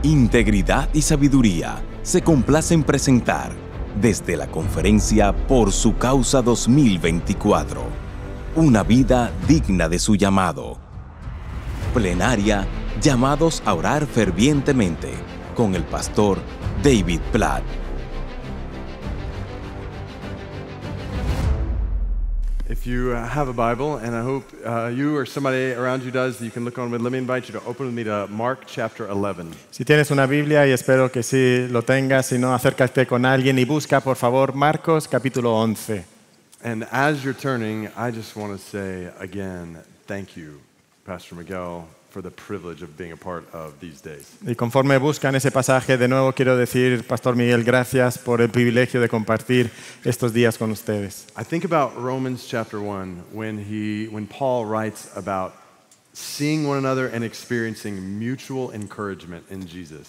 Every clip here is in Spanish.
Integridad y Sabiduría se complace en presentar desde la conferencia Por su Causa 2024, una vida digna de su llamado. Plenaria, llamados a orar fervientemente, con el pastor David Platt. If you have a Bible, and I hope you or somebody around you does, you can look on with. Let me invite you to open with me to Mark chapter 11. Si tienes una Biblia, y espero que sí lo tengas, si no, acércate con alguien y busca, por favor, Marcos capítulo 11. And as you're turning, I just want to say again, thank you, Pastor Miguel, for the privilege of being a part of these days. Y conforme buscan ese pasaje, de nuevo quiero decir, Pastor Miguel, gracias por el privilegio de compartir estos días con ustedes. I think about Romans chapter 1 when Paul writes about seeing one another and experiencing mutual encouragement in Jesus.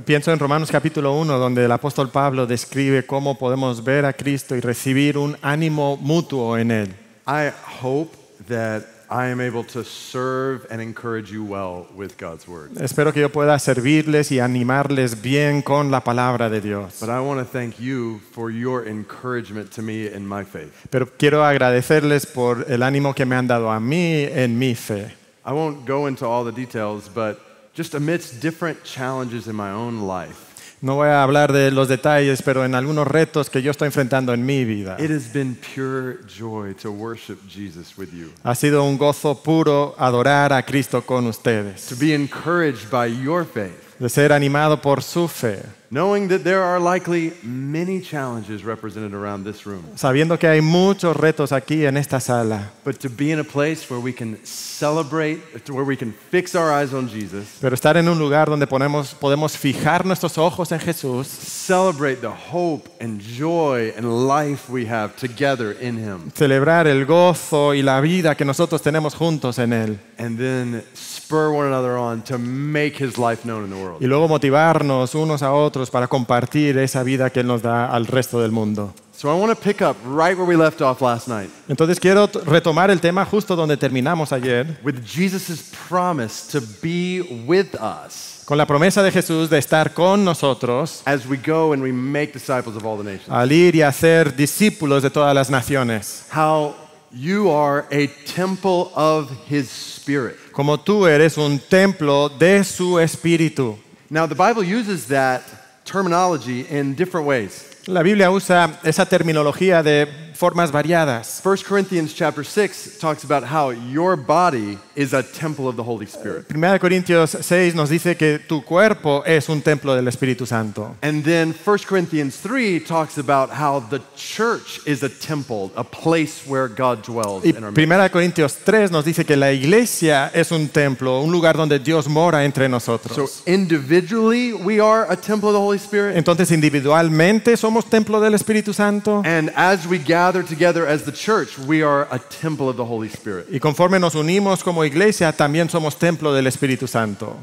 Pienso en Romanos capítulo 1, donde el apóstol Pablo describe cómo podemos ver a Cristo y recibir un ánimo mutuo en Él. I hope that I am able to serve and encourage you well with God's word. Espero que yo pueda servirles y animarles bien con la palabra de Dios. But I want to thank you for your encouragement to me in my faith. Pero quiero agradecerles por el ánimo que me han dado a mí en mi fe. I won't go into all the details, but just amidst different challenges in my own life, No voy a hablar de los detalles, pero en algunos retos que yo estoy enfrentando en mi vida. it has been pure joy to worship Jesus with you, Ha sido un gozo puro adorar a Cristo con ustedes, to be encouraged by your faith, de ser animado por su fe, knowing that there are likely many challenges represented around this room, sabiendo que hay muchos retos aquí en esta sala, but to be in a place where we can celebrate, where we can fix our eyes on Jesus, pero estar en un lugar donde podemos fijar nuestros ojos en Jesús, celebrate the hope and joy and life we have together in Him, celebrar el gozo y la vida que nosotros tenemos juntos en Él, and then spur one another on to make His life known in the world. y luego motivarnos unos a otros para compartir esa vida que Él nos da al resto del mundo. So I want to pick up right where we left off last night Entonces quiero retomar el tema justo donde terminamos ayer, with Jesus' promise to be with us con la promesa de Jesús de estar con nosotros as we go and we make disciples of all the nations. al ir y hacer discípulos de todas las naciones. How you are a temple of His Spirit. Como tú eres un templo de su Espíritu. Now the Bible uses that terminology in different ways. La Biblia usa esa terminología de formas variadas. 1 Corinthians chapter 6 talks about how your body is a temple of the Holy Spirit. 1 Corintios 6 nos dice que tu cuerpo es un templo del Espíritu Santo. And then 1 Corinthians 3 talks about how the church is a temple, a place where God dwells Y in our midst. 1 Corintios 3 nos dice que la iglesia es un templo, un lugar donde Dios mora entre So nosotros. individually we are a temple of the Holy Spirit. Entonces individualmente somos templo del Espíritu Santo. And as we gather together as the church, we are a temple of the Holy Spirit. Y conforme nos unimos como iglesia, también somos templo del Espíritu Santo.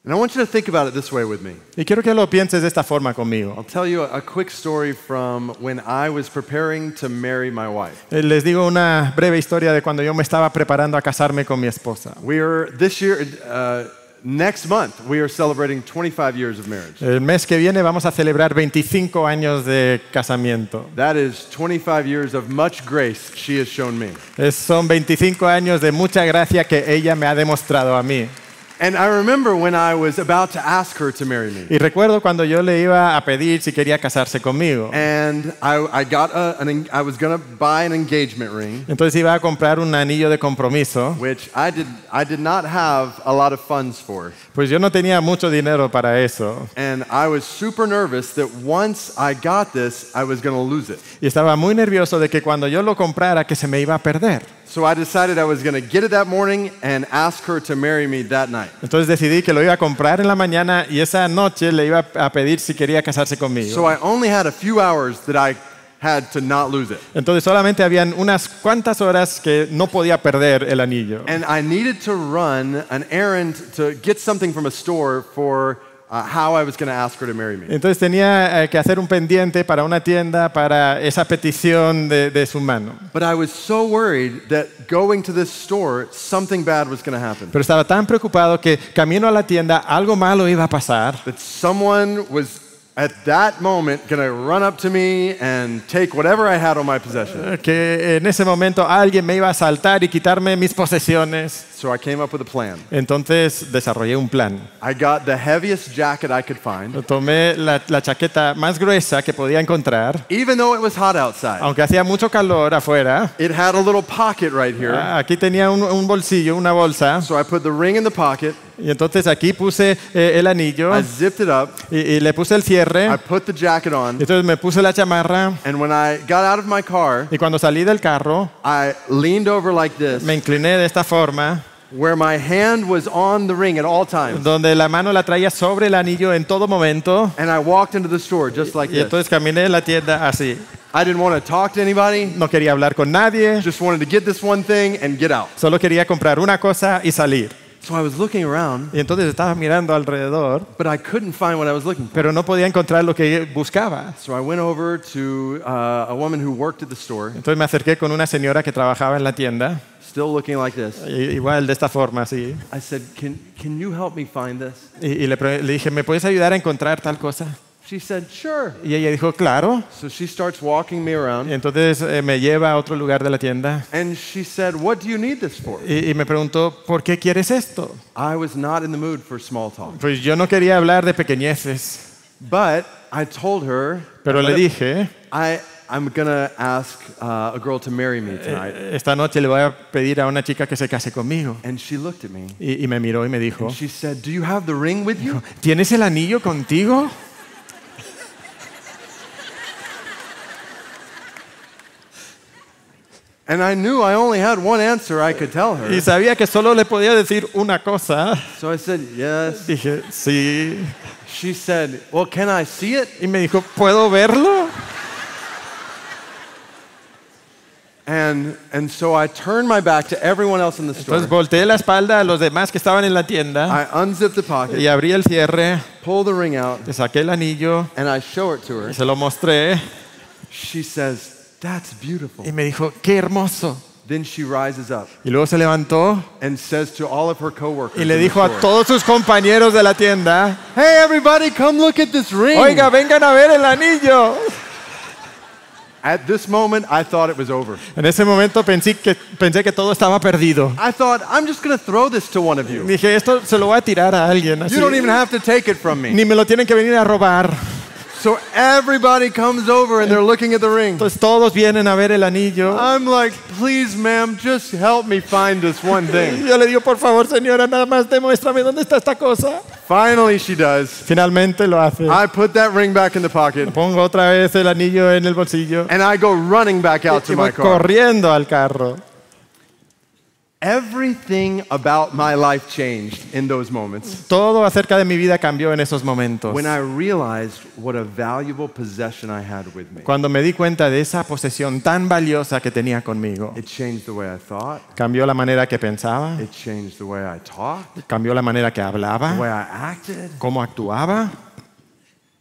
And I want you to think about it this way with me. Y quiero que lo pienses de esta forma conmigo. I'll tell you a quick story from when I was preparing to marry my wife. Les digo una breve historia de cuando yo me estaba preparando a casarme con mi esposa. Next month, we are celebrating 25 years of marriage. El mes que viene vamos a celebrar 25 años de casamiento. That is 25 years of much grace she has shown me. Son 25 años de mucha gracia que ella me ha demostrado a mí. And I remember when I was about to ask her to marry me. Y recuerdo cuando yo le iba a pedir si quería casarse conmigo. And I was going to buy an engagement ring, Entonces iba a comprar un anillo de compromiso. which I did not have a lot of funds for. Pues yo no tenía mucho dinero para eso. And I was super nervous that once I got this, I was going to lose it. Y estaba muy nervioso de que cuando yo lo comprara que se me iba a perder. So I decided I was going to get it that morning and ask her to marry me that night. Entonces decidí que lo iba a comprar en la mañana y esa noche le iba a pedir si quería casarse conmigo. So I only had a few hours that I had to not lose it. Entonces solamente habían unas cuantas horas que no podía perder el anillo. And I needed to run an errand to get something from a store for how I was going to ask her to marry me. Entonces tenía que hacer un pendiente para una tienda para esa petición de su mano. But I was so worried that going to this store, something bad was going to happen. Pero estaba tan preocupado que camino a la tienda algo malo iba a pasar. That someone was at that moment going to run up to me and take whatever I had on my possession. Que en ese momento alguien me iba a asaltar y quitarme mis posesiones. So I came up with a plan. Entonces desarrollé un plan. I got the heaviest jacket I could find. Tomé la chaqueta más gruesa que podía encontrar. Even though it was hot outside. Aunque hacía mucho calor afuera. It had a little pocket right here. Aquí tenía un bolsillo, una bolsa. So I put the ring in the pocket. Y entonces aquí puse el anillo. I zipped it up. Y le puse el cierre. I put the jacket on. Entonces me puse la chamarra. And when I got out of my car, y cuando salí del carro, I leaned over like this. Me incliné de esta forma. Where my hand was on the ring at all times. Donde la mano la traía sobre el anillo en todo momento. And I walked into the store just like y entonces caminé en la tienda así. I didn't want to talk to anybody. No quería hablar con nadie. Just wanted to get this one thing and get out. Solo quería comprar una cosa y salir. So I was looking around. Y entonces estaba mirando alrededor. But I couldn't find what I was looking for. Pero no podía encontrar lo que buscaba. So I went over to a woman who worked at the store. Entonces me acerqué con una señora que trabajaba en la tienda. Still looking like this. Igual de esta forma, así. I said, "Can you help me find this?" Y le dije, ¿me puedes ayudar a encontrar tal cosa? She said, "Sure." Y ella dijo, claro. So she starts walking me around. Y entonces me lleva a otro lugar de la tienda. And she said, "What do you need this for?" Y me preguntó, ¿por qué quieres esto? I was not in the mood for small talk. Pues yo no quería hablar de pequeñeces. But I told her. Pero le dije, I'm gonna ask a girl to marry me tonight. Esta noche le voy a pedir a una chica que se case conmigo. And she looked at me. Y me miró y me dijo, and she said, "Do you have the ring with you?" ¿Tienes el anillo contigo? And I knew I only had one answer I could tell her. Y sabía que solo le podía decir una cosa. So I said, "Yes." Dije, sí. She said, "Well, can I see it?" Y me dijo, ¿puedo verlo? And so I turned my back to everyone else in the store. Entonces volteé la espalda a los demás que estaban en la tienda. I unzipped the pocket. Y abrí el cierre. Pulled the ring out. Le saqué el anillo. And I show it to her. Y se lo mostré. She says, "That's beautiful." Y me dijo, qué hermoso. Then she rises up. Y luego se levantó. And says to all of her coworkers. Y le dijo a todos sus compañeros de la tienda, "Hey, everybody, come look at this ring." Oiga, vengan a ver el anillo. At this moment, I thought it was over. En ese momento pensé que todo estaba perdido. I thought, I'm just going to throw this to one of you. Dije, esto se lo voy a tirar a alguien. Así. You don't even have to take it from me. Ni me lo tienen que venir a robar. So everybody comes over and they're looking at the ring. Entonces todos vienen a ver el anillo. I'm like, "Please, ma'am, just help me find this one thing." Yo le digo, por favor, señora, nada más demuéstrame dónde está esta cosa. Finally, she does. Finalmente lo hace. I put that ring back in the pocket. Pongo otra vez el anillo en el bolsillo. And I go running back out to Y my voy car. corriendo al carro. Everything about my life changed in those moments. Todo acerca de mi vida cambió en esos momentos. When I realized what a valuable possession I had with me. Cuando me di cuenta de esa posesión tan valiosa que tenía conmigo. It changed the way I thought. Cambió la manera que pensaba. It changed the way I talked. Cambió la manera que hablaba. The way I acted. Cómo actuaba.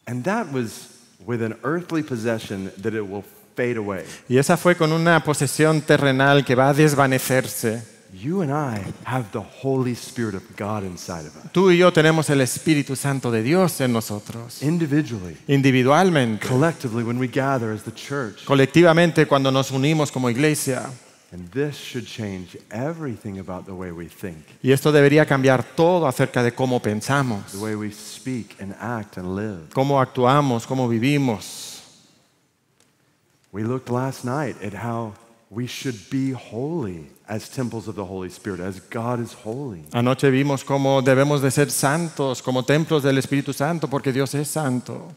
And that was with an earthly possession that it will fade away. Y esa fue con una posesión terrenal que va a desvanecerse. You and I have the Holy Spirit of God inside of us. Tú y yo tenemos el Espíritu Santo de Dios en nosotros. Individually, Individualmente. collectively, when we gather as the church. Colectivamente cuando nos unimos como iglesia. And this should change everything about the way we think, Y esto debería cambiar todo acerca de cómo pensamos, the way we speak and act and live. cómo actuamos, cómo vivimos. We looked last night at how we should be holy as temples of the Holy Spirit, as God is holy. Anoche vimos cómo debemos de ser santos como templos del Espíritu Santo porque Dios es santo.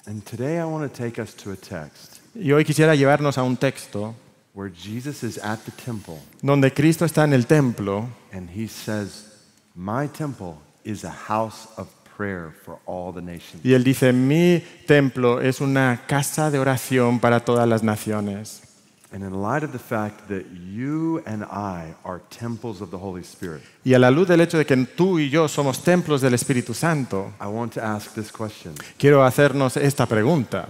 And today I want to take us to a text Y hoy quisiera llevarnos a un texto where Jesus is at the temple donde Cristo está en el templo and he says, "My temple is a house of prayer for all the nations." y Él dice, mi templo es una casa de oración para todas las naciones. And in light of the fact that you and I are temples of the Holy Spirit, Y a la luz del hecho de que tú y yo somos templos del Espíritu Santo, I want to ask this question. quiero hacernos esta pregunta.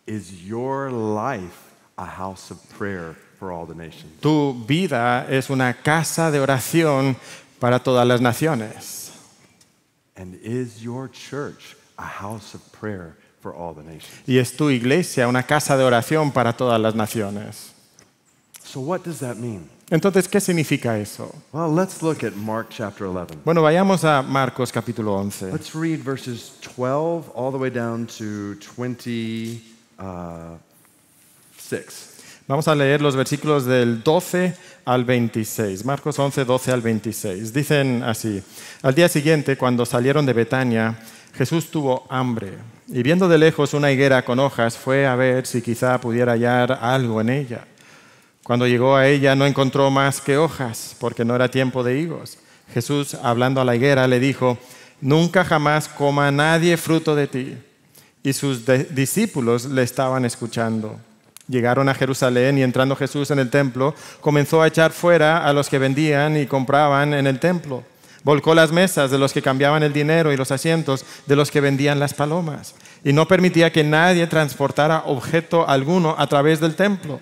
Is your life a house of prayer for all the nations? Tu vida es una casa de oración para todas las naciones. And is your church a house of prayer for all the nations? Y es tu iglesia una casa de oración para todas las naciones. So what does that mean? Entonces, ¿qué significa eso? Well, let's look at Mark chapter 11. Bueno, vayamos a Marcos capítulo 11. Let's read verses 12 all the way down to 26. Vamos a leer los versículos del 12 al 26. Marcos 11, 12 al 26. Dicen así: Al día siguiente, cuando salieron de Betania, Jesús tuvo hambre. Y viendo de lejos una higuera con hojas, fue a ver si quizá pudiera hallar algo en ella. Cuando llegó a ella, no encontró más que hojas, porque no era tiempo de higos. Jesús, hablando a la higuera, le dijo: Nunca jamás coma nadie fruto de ti. Y sus discípulos le estaban escuchando. Llegaron a Jerusalén y entrando Jesús en el templo, comenzó a echar fuera a los que vendían y compraban en el templo. Volcó las mesas de los que cambiaban el dinero y los asientos de los que vendían las palomas. Y no permitía que nadie transportara objeto alguno a través del templo.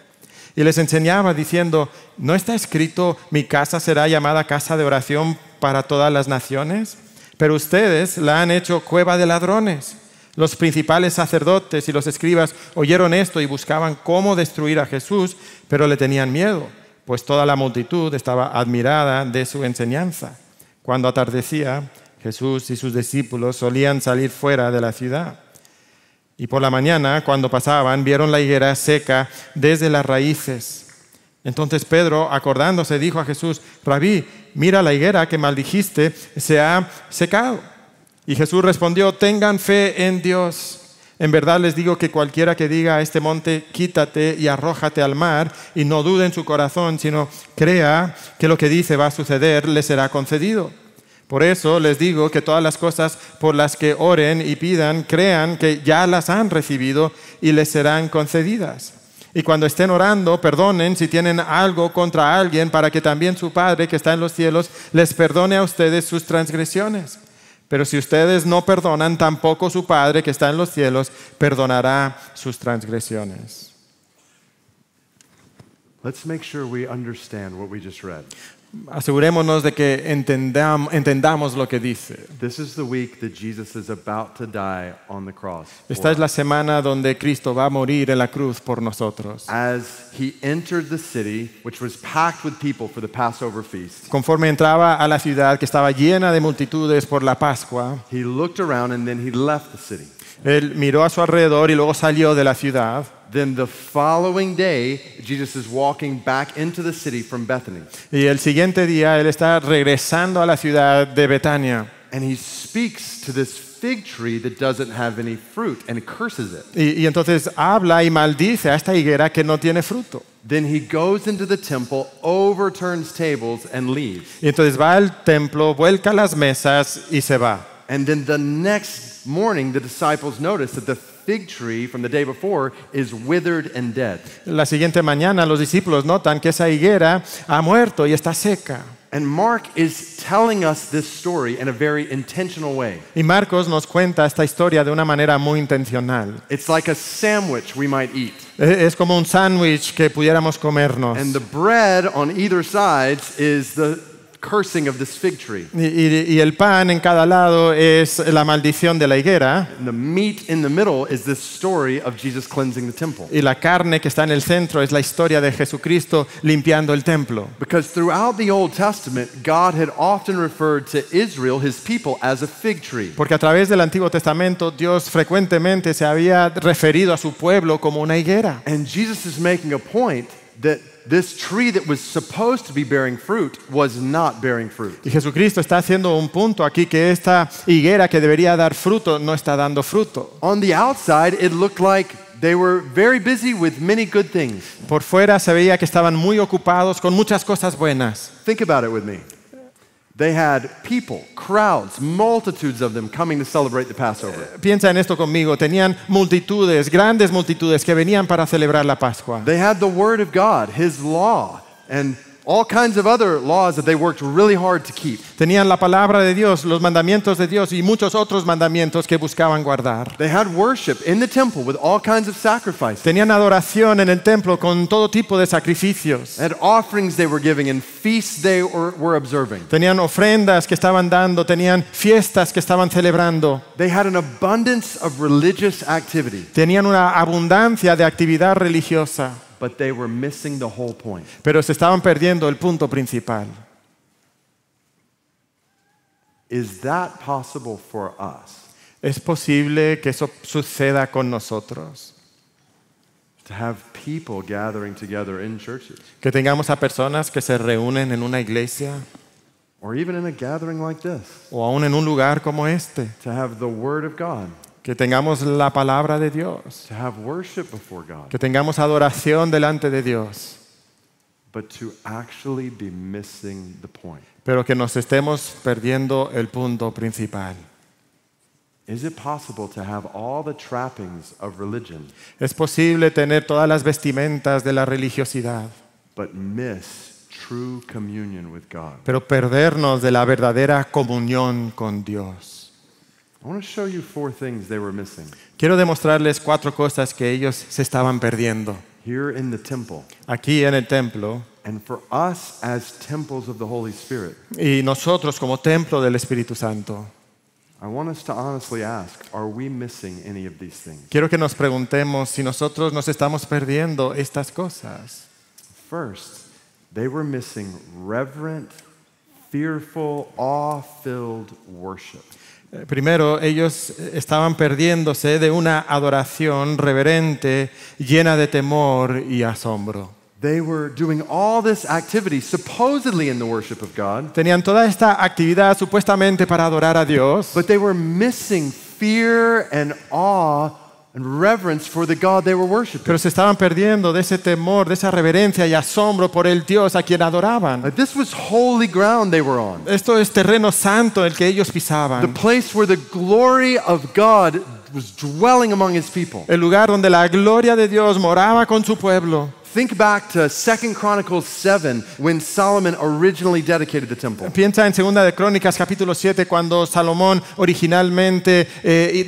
Y les enseñaba diciendo: ¿No está escrito, mi casa será llamada casa de oración para todas las naciones? Pero ustedes la han hecho cueva de ladrones. Los principales sacerdotes y los escribas oyeron esto y buscaban cómo destruir a Jesús, pero le tenían miedo, pues toda la multitud estaba admirada de su enseñanza. Cuando atardecía, Jesús y sus discípulos solían salir fuera de la ciudad. Y por la mañana, cuando pasaban, vieron la higuera seca desde las raíces. Entonces Pedro, acordándose, dijo a Jesús: Rabí, mira, la higuera que maldijiste se ha secado. Y Jesús respondió: Tengan fe en Dios. En verdad les digo que cualquiera que diga a este monte: quítate y arrójate al mar, y no dude en su corazón, sino crea que lo que dice va a suceder, le será concedido. Por eso les digo que todas las cosas por las que oren y pidan, crean que ya las han recibido y les serán concedidas. Y cuando estén orando, perdonen si tienen algo contra alguien, para que también su Padre que está en los cielos les perdone a ustedes sus transgresiones. Pero si ustedes no perdonan, tampoco su Padre que está en los cielos perdonará sus transgresiones. Let's make sure we understand what we just read. Asegurémonos de que entendamos lo que dice. This is the week that Jesus is about to die on the cross. Esta es la semana donde Cristo va a morir en la cruz por nosotros. As he entered the city, which was packed with people for the Passover feast, Conforme entraba a la ciudad que estaba llena de multitudes por la Pascua, he looked around and then he left the city. él miró a su alrededor y luego salió de la ciudad. Then the following day, Jesus is walking back into the city from Bethany. Y el siguiente día él está regresando a la ciudad de Betania. And he speaks to this fig tree that doesn't have any fruit and curses it. Y entonces habla y maldice a esta higuera que no tiene fruto. Then he goes into the temple, overturns tables, and leaves. Y entonces va al templo, vuelca las mesas y se va. And then the next morning, the disciples notice that the fig tree from the day before is withered and dead. La siguiente mañana los discípulos notan que esa higuera ha muerto y está seca. And Mark is telling us this story in a very intentional way. Y Marcos nos cuenta esta historia de una manera muy intencional. It's like a sandwich we might eat. Es como un sándwich que pudiéramos comernos. And the bread on either side is the cursing of this fig tree. Y el pan en cada lado es la maldición de la higuera. And the meat in the middle is this story of Jesus cleansing the temple. Y la carne que está en el centro es la historia de Jesucristo limpiando el templo. Because throughout the Old Testament, God had often referred to Israel, his people, as a fig tree. Porque a través del Antiguo Testamento Dios frecuentemente se había referido a su pueblo como una higuera. And Jesus is making a point that this tree that was supposed to be bearing fruit was not bearing fruit. Y Jesucristo está haciendo un punto aquí, que esta higuera que debería dar fruto no está dando fruto. On the outside, it looked like they were very busy with many good things. Por fuera se veía que estaban muy ocupados con muchas cosas buenas. Think about it with me. They had people, crowds, multitudes of them coming to celebrate the Passover. Piensa en esto conmigo. Tenían multitudes, grandes multitudes que venían para celebrar la Pascua. They had the Word of God, His law, and all kinds of other laws that they worked really hard to keep. Tenían la palabra de Dios, los mandamientos de Dios y muchos otros mandamientos que buscaban guardar. They had worship in the temple with all kinds of sacrifices. Tenían adoración en el templo con todo tipo de sacrificios. They had offerings they were giving and feasts they were observing. Tenían ofrendas que estaban dando, tenían fiestas que estaban celebrando. They had an abundance of religious activity, Tenían una abundancia de actividad religiosa, but they were missing the whole point. pero se estaban perdiendo el punto principal. Is that possible for us? ¿Es posible que eso suceda con nosotros? To have people gathering together in churches, Que tengamos a personas que se reúnen en una iglesia or even in a gathering like this, o aún en un lugar como este. to have the Word of God, Que tengamos la palabra de Dios. to have worship before God, Que tengamos adoración delante de Dios. but to actually be missing the point. Pero que nos estemos perdiendo el punto principal. Is it possible to have all the trappings of religion, Es posible tener todas las vestimentas de la religiosidad, but miss true communion with God? pero perdernos de la verdadera comunión con Dios? I want to show you 4 things they were missing Quiero demostrarles 4 cosas que ellos se estaban perdiendo. here in the temple. Aquí en el templo, And for us as temples of the Holy Spirit, y nosotros como templo del Espíritu Santo, I want us to honestly ask, are we missing any of these things? quiero que nos preguntemos si nosotros nos estamos perdiendo estas cosas. First, they were missing reverent, fearful, awe-filled worship. Primero, ellos estaban perdiéndose de una adoración reverente, llena de temor y asombro. They were doing all this activity supposedly in the worship of God, Tenían toda esta actividad supuestamente para adorar a Dios, but they were missing fear and awe and reverence for the God they were worshiping. pero se estaban perdiendo de ese temor, de esa reverencia y asombro por el Dios a quien adoraban. Like, this was holy ground they were on. Esto es terreno santo el que ellos The pisaban. place where the glory of God was dwelling among His people. El lugar donde la gloria de Dios moraba con su pueblo. Think back to 2 Chronicles 7 when Solomon originally dedicated the temple. Piensa en 2 de Crónicas capítulo 7 cuando Salomón originalmente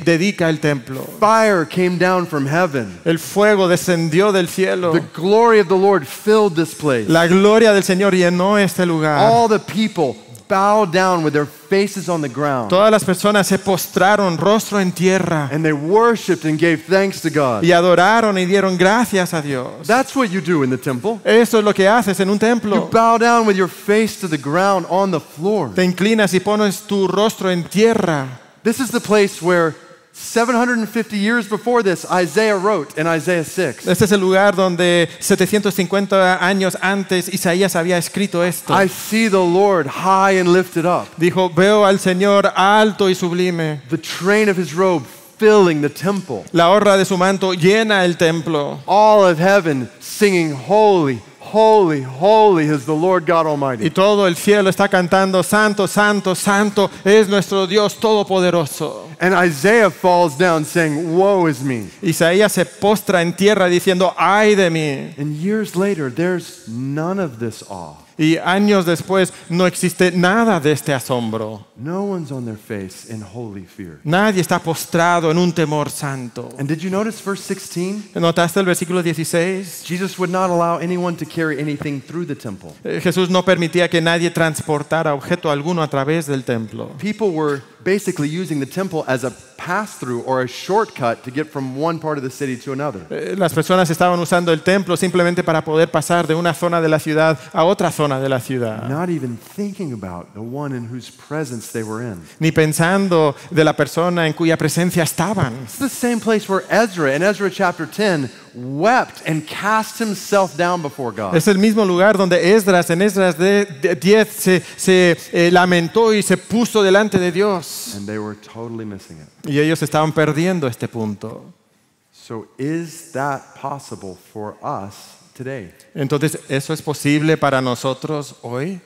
dedica el templo. Fire came down from heaven. El fuego descendió del cielo. The glory of the Lord filled this place. La gloria del Señor llenó este lugar. All the people bowed down with their faces on the ground. Todas las personas se postraron rostro en tierra And they worshiped and gave thanks to God. y adoraron y dieron gracias a Dios. That's what you do in the temple. Eso es lo que haces en un You templo. bow down with your face to the ground on the floor. Te inclinas y pones tu rostro en tierra. This is the place where 750 years before this, Isaiah wrote in Isaiah 6. Este es el lugar donde 750 años antes Isaías había escrito esto. I see the Lord high and lifted up, Dijo, veo al Señor alto y sublime. the train of His robe filling the temple. La honra de su manto llena el templo. All of heaven singing, holy, holy, holy is the Lord God Y Almighty. todo el cielo está cantando, santo, santo, santo es nuestro Dios todopoderoso. And Isaiah falls down saying, woe is me. Isaías se postra en tierra diciendo, ay de mí. And years later, there's none of this awe. Y años después no existe nada de este asombro. No one's on their face in holy fear. Nadie está postrado en un temor santo. And did you notice verse 16? ¿Notaste el versículo 16? Jesus would not allow anyone to carry anything through the temple. Jesús no permitía que nadie transportara objeto alguno a través del templo. People were basically using the temple as a pass-through or a shortcut to get from one part of the city to another. Las personas estaban usando el templo simplemente para poder pasar de una zona de la ciudad a otra zona de la ciudad. Not even thinking about the one in whose presence they were in. Ni pensando de la persona en cuya presencia estaban. It's the same place where Ezra, in Ezra chapter 10, wept and cast himself down before God. Es el mismo lugar donde Esdras, en Esdras 10, se lamentó y se puso delante de Dios. And they were totally missing it. Y ellos estaban perdiendo este punto. So is that possible for us today? Entonces, ¿eso es posible para nosotros hoy?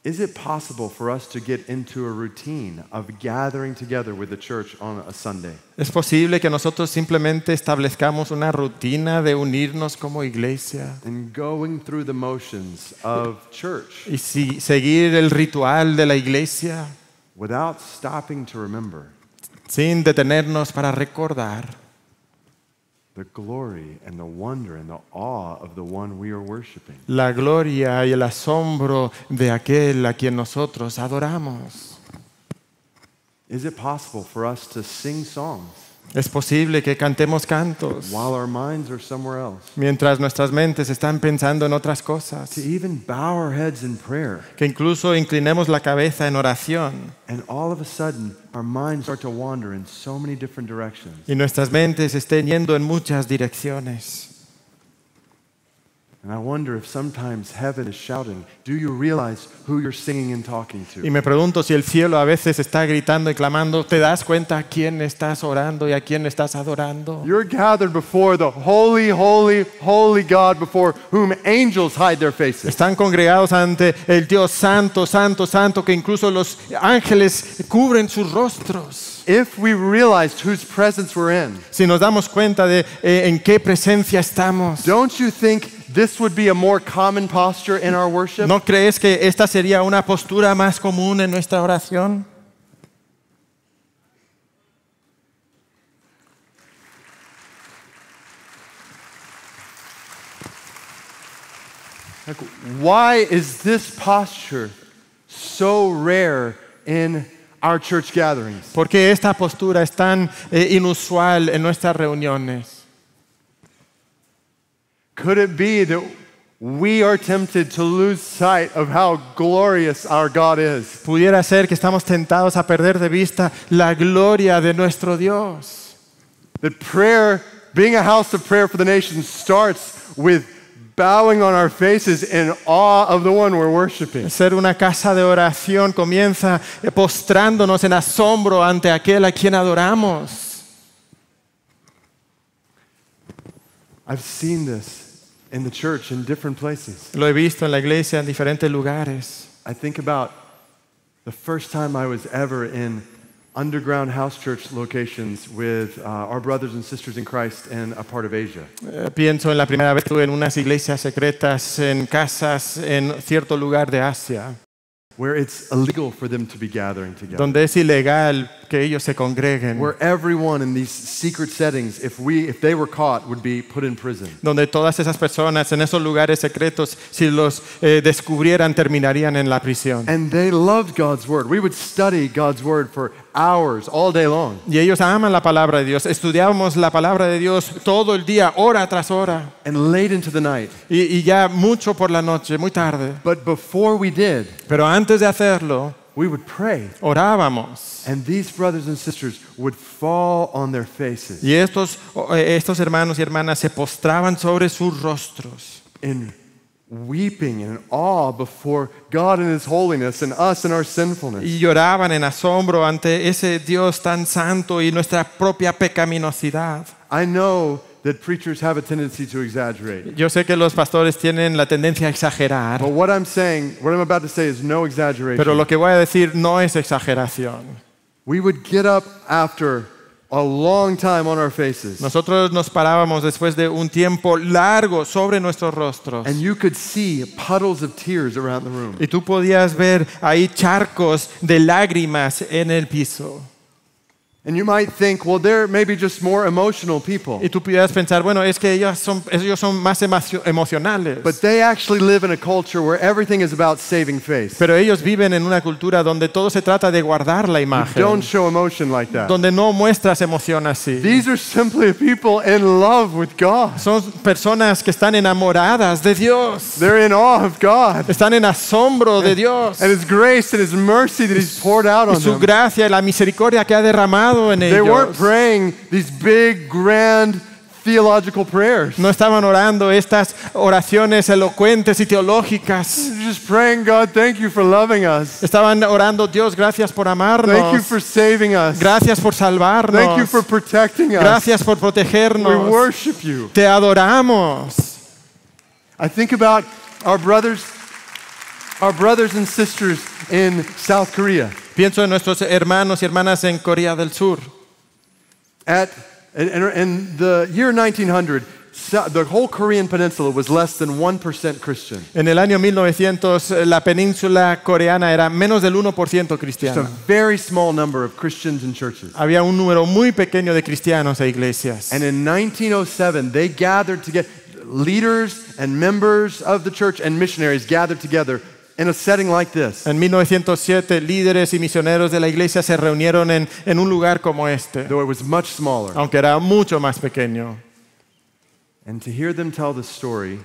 Is it possible for us to get into a routine of gathering together with the church on a Sunday? ¿Es posible que nosotros simplemente establezcamos una rutina de unirnos como iglesia And going through the motions of church y seguir el ritual de la iglesia without stopping to remember sin detenernos para recordar the glory and the wonder and the awe of the one we are worshiping? la gloria y el asombro de aquel a quien nosotros adoramos? Is it possible for us to sing songs ¿Es posible que cantemos cantos while our minds are somewhere else? mientras nuestras mentes están pensando en otras cosas? To even bow our heads in prayer, Que incluso inclinemos la cabeza en oración and all of a sudden our minds start to wander in so many different directions. y nuestras mentes estén yendo en muchas direcciones. And I wonder if sometimes heaven is shouting, do you realize who you're singing and talking Y to? me pregunto si el cielo a veces está gritando y clamando, ¿te das cuenta a quién estás orando y a quién estás adorando? You're gathered before the holy, holy, holy God before whom angels hide their faces. Están congregados ante el Dios santo, santo, santo, que incluso los ángeles cubren sus rostros. If we realized whose presence we're in, Si nos damos cuenta de en qué presencia estamos, don't you think this would be a more common posture in our worship? ¿no crees que esta sería una postura más común en nuestra oración? Like, why is this posture so rare in our church gatherings? ¿Por qué esta postura es tan inusual en nuestras reuniones? Could it be that we are tempted to lose sight of how glorious our God is? Pudiera ser que estamos tentados a perder de vista la gloria de nuestro Dios. That prayer, being a house of prayer for the nations, starts with bowing on our faces in awe of the one we're worshiping. Ser una casa de oración comienza postrándonos en asombro ante aquel a quien adoramos. I've seen this in the church in different places. Lo he visto en la iglesia en diferentes lugares. I think about the first time I was ever in underground house church locations with our brothers and sisters in Christ in a part of Asia. Pienso en la primera vez que estuve en unas iglesias secretas, en casas, en cierto lugar de Asia, Where it's illegal for them to be gathering together. donde es ilegal que ellos se congreguen, Where everyone in these secret settings, if they were caught, would be put in prison. donde todas esas personas en esos lugares secretos, si los descubrieran, terminarían en la prisión. And they loved God's word. We would study God's word for hours, all day long. Y ellos aman la palabra de Dios. Estudiábamos la palabra de Dios todo el día, hora tras hora. And late into the night. Y ya mucho por la noche, muy tarde. But before we did, Pero antes de hacerlo, we would pray. orábamos. And these brothers and sisters would fall on their faces Y estos hermanos y hermanas se postraban sobre sus rostros, in weeping and in awe before God in His holiness and us in our sinfulness. y lloraban en asombro ante ese Dios tan santo y nuestra propia pecaminosidad. I know that preachers have a tendency to exaggerate. Yo sé que los pastores tienen la tendencia a exagerar, But what I'm about to say is no exaggeration. pero lo que voy a decir no es exageración. We would get up after a long time on our faces, Nosotros nos parábamos después de un tiempo largo sobre nuestros rostros and you could see puddles of tears around the room. y tú podías ver ahí charcos de lágrimas en el piso. And you might think, well, they're maybe just more emotional people. Y tú pudieras pensar, bueno, es que ellos son más emocionales. But they actually live in a culture where everything is about saving face. Pero ellos viven en una cultura donde todo se trata de guardar la imagen, Don't show emotion like that. donde no muestras emoción así. These are simply people in love with God. Son personas que están enamoradas de Dios, They're in awe of God están en asombro de Dios and His grace and His mercy that He's poured out y on su them. gracia y la misericordia que ha derramado en They weren't ellos. praying these big, grand theological prayers. No estaban orando estas oraciones elocuentes y teológicas. They're just praying, God, thank you for loving us. Estaban orando, Dios, gracias por Thank you amarnos. for saving us. Gracias por Thank you salvarnos. for protecting us. Gracias por We protegernos. worship you. Te adoramos. I think about our brothers our brothers and sisters in South Korea. Pienso en nuestros hermanos y hermanas en Corea del Sur. In the year 1900, the whole Korean peninsula was less than 1% Christian. En el año 1900, la península coreana era menos del 1% Just a cristiana. very small number of Christians and churches. Había un número muy pequeño de cristianos e iglesias. And in 1907, they gathered together, leaders and members of the church and missionaries gathered together in a setting like this. En 1907, líderes y misioneros de la iglesia se reunieron en un lugar como este, Though it was much smaller. aunque era mucho más pequeño. And to hear them tell the story,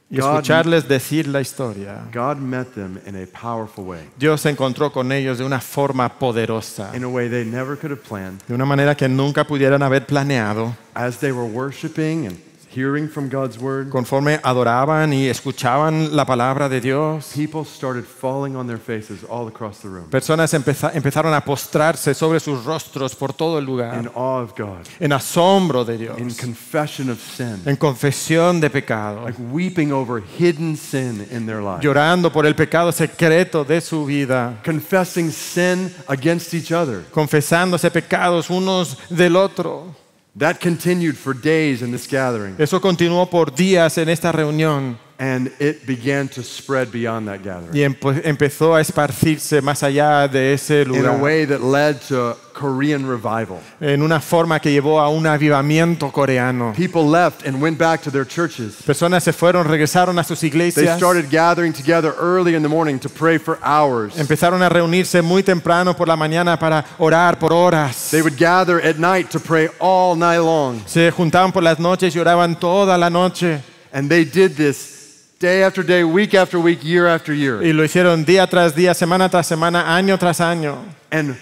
Y escucharles decir la historia. God met them in a powerful way, Dios se encontró con ellos de una forma poderosa, in a way they never could have planned. de una manera que nunca pudieran haber planeado. As they were worshiping and hearing from God's word, Conforme adoraban y escuchaban la palabra de Dios, people started falling on their faces all across the room personas empezaron a postrarse sobre sus rostros por todo el in lugar, awe of God, en asombro de Dios, in confession of sin, en confesión de pecado, like weeping over hidden sin in their lives, llorando por el pecado secreto de su vida, confessing sin against each other. confesándose pecados unos del otro. That continued for days in this gathering, Eso continuó por días en esta reunión and it began to spread beyond that gathering y empezó a esparcirse más allá de ese in a lugar, way that led to Korean revival. en una forma que llevó a un avivamiento coreano. People left and went back to their churches. Personas se fueron, regresaron a sus They iglesias, started gathering together early in the morning to pray for hours. empezaron a reunirse muy temprano por la mañana para orar por horas. They would gather at night to pray all night long. Se juntaban por las noches y oraban toda la noche. And they did this day after day, week after week, year after year. Y lo hicieron día tras día, semana tras semana, año tras año. And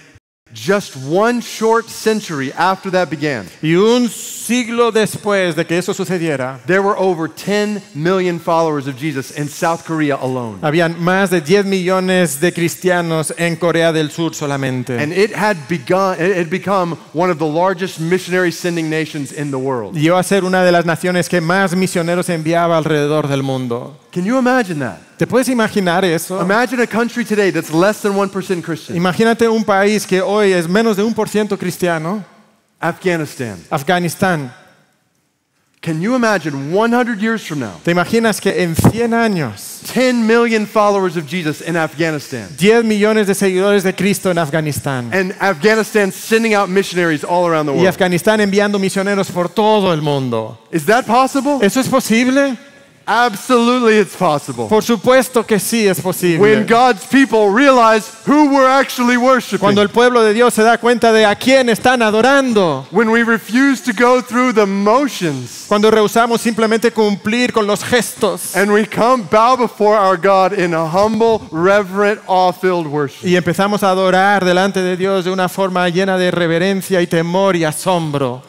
just one short century after that began, Y un siglo después de que eso sucediera, there were over 10 million followers of Jesus in South Korea alone. habían más de 10 millones de cristianos en Corea del Sur solamente. And it had become one of the largest missionary sending nations in the world. Llegó a ser una de las naciones que más misioneros enviaba alrededor del mundo. Can you imagine that? ¿Te puedes imaginar eso? Imagine a country today that's less than 1% Christian. Imagínate un país que hoy es menos de 1% cristiano, Afghanistan. Afganistán. Can you imagine 100 years from now, ¿Te imaginas que en 100 años 10 million followers of Jesus in Afghanistan, 10 millones de seguidores de Cristo en Afganistán and Afghanistan sending out missionaries all around the y world? Afganistán enviando misioneros por todo el mundo? Is that possible? ¿Eso es posible? Absolutely, it's possible. Por supuesto que sí es When posible. God's people realize who we're actually worshiping, Cuando el pueblo de Dios se da cuenta de a quién están adorando. when we refuse to go through the motions, Cuando rehusamos simplemente cumplir con los gestos and we come bow before our God in a humble, reverent, awe-filled worship. y empezamos a adorar delante de Dios de una forma llena de reverencia y temor y asombro.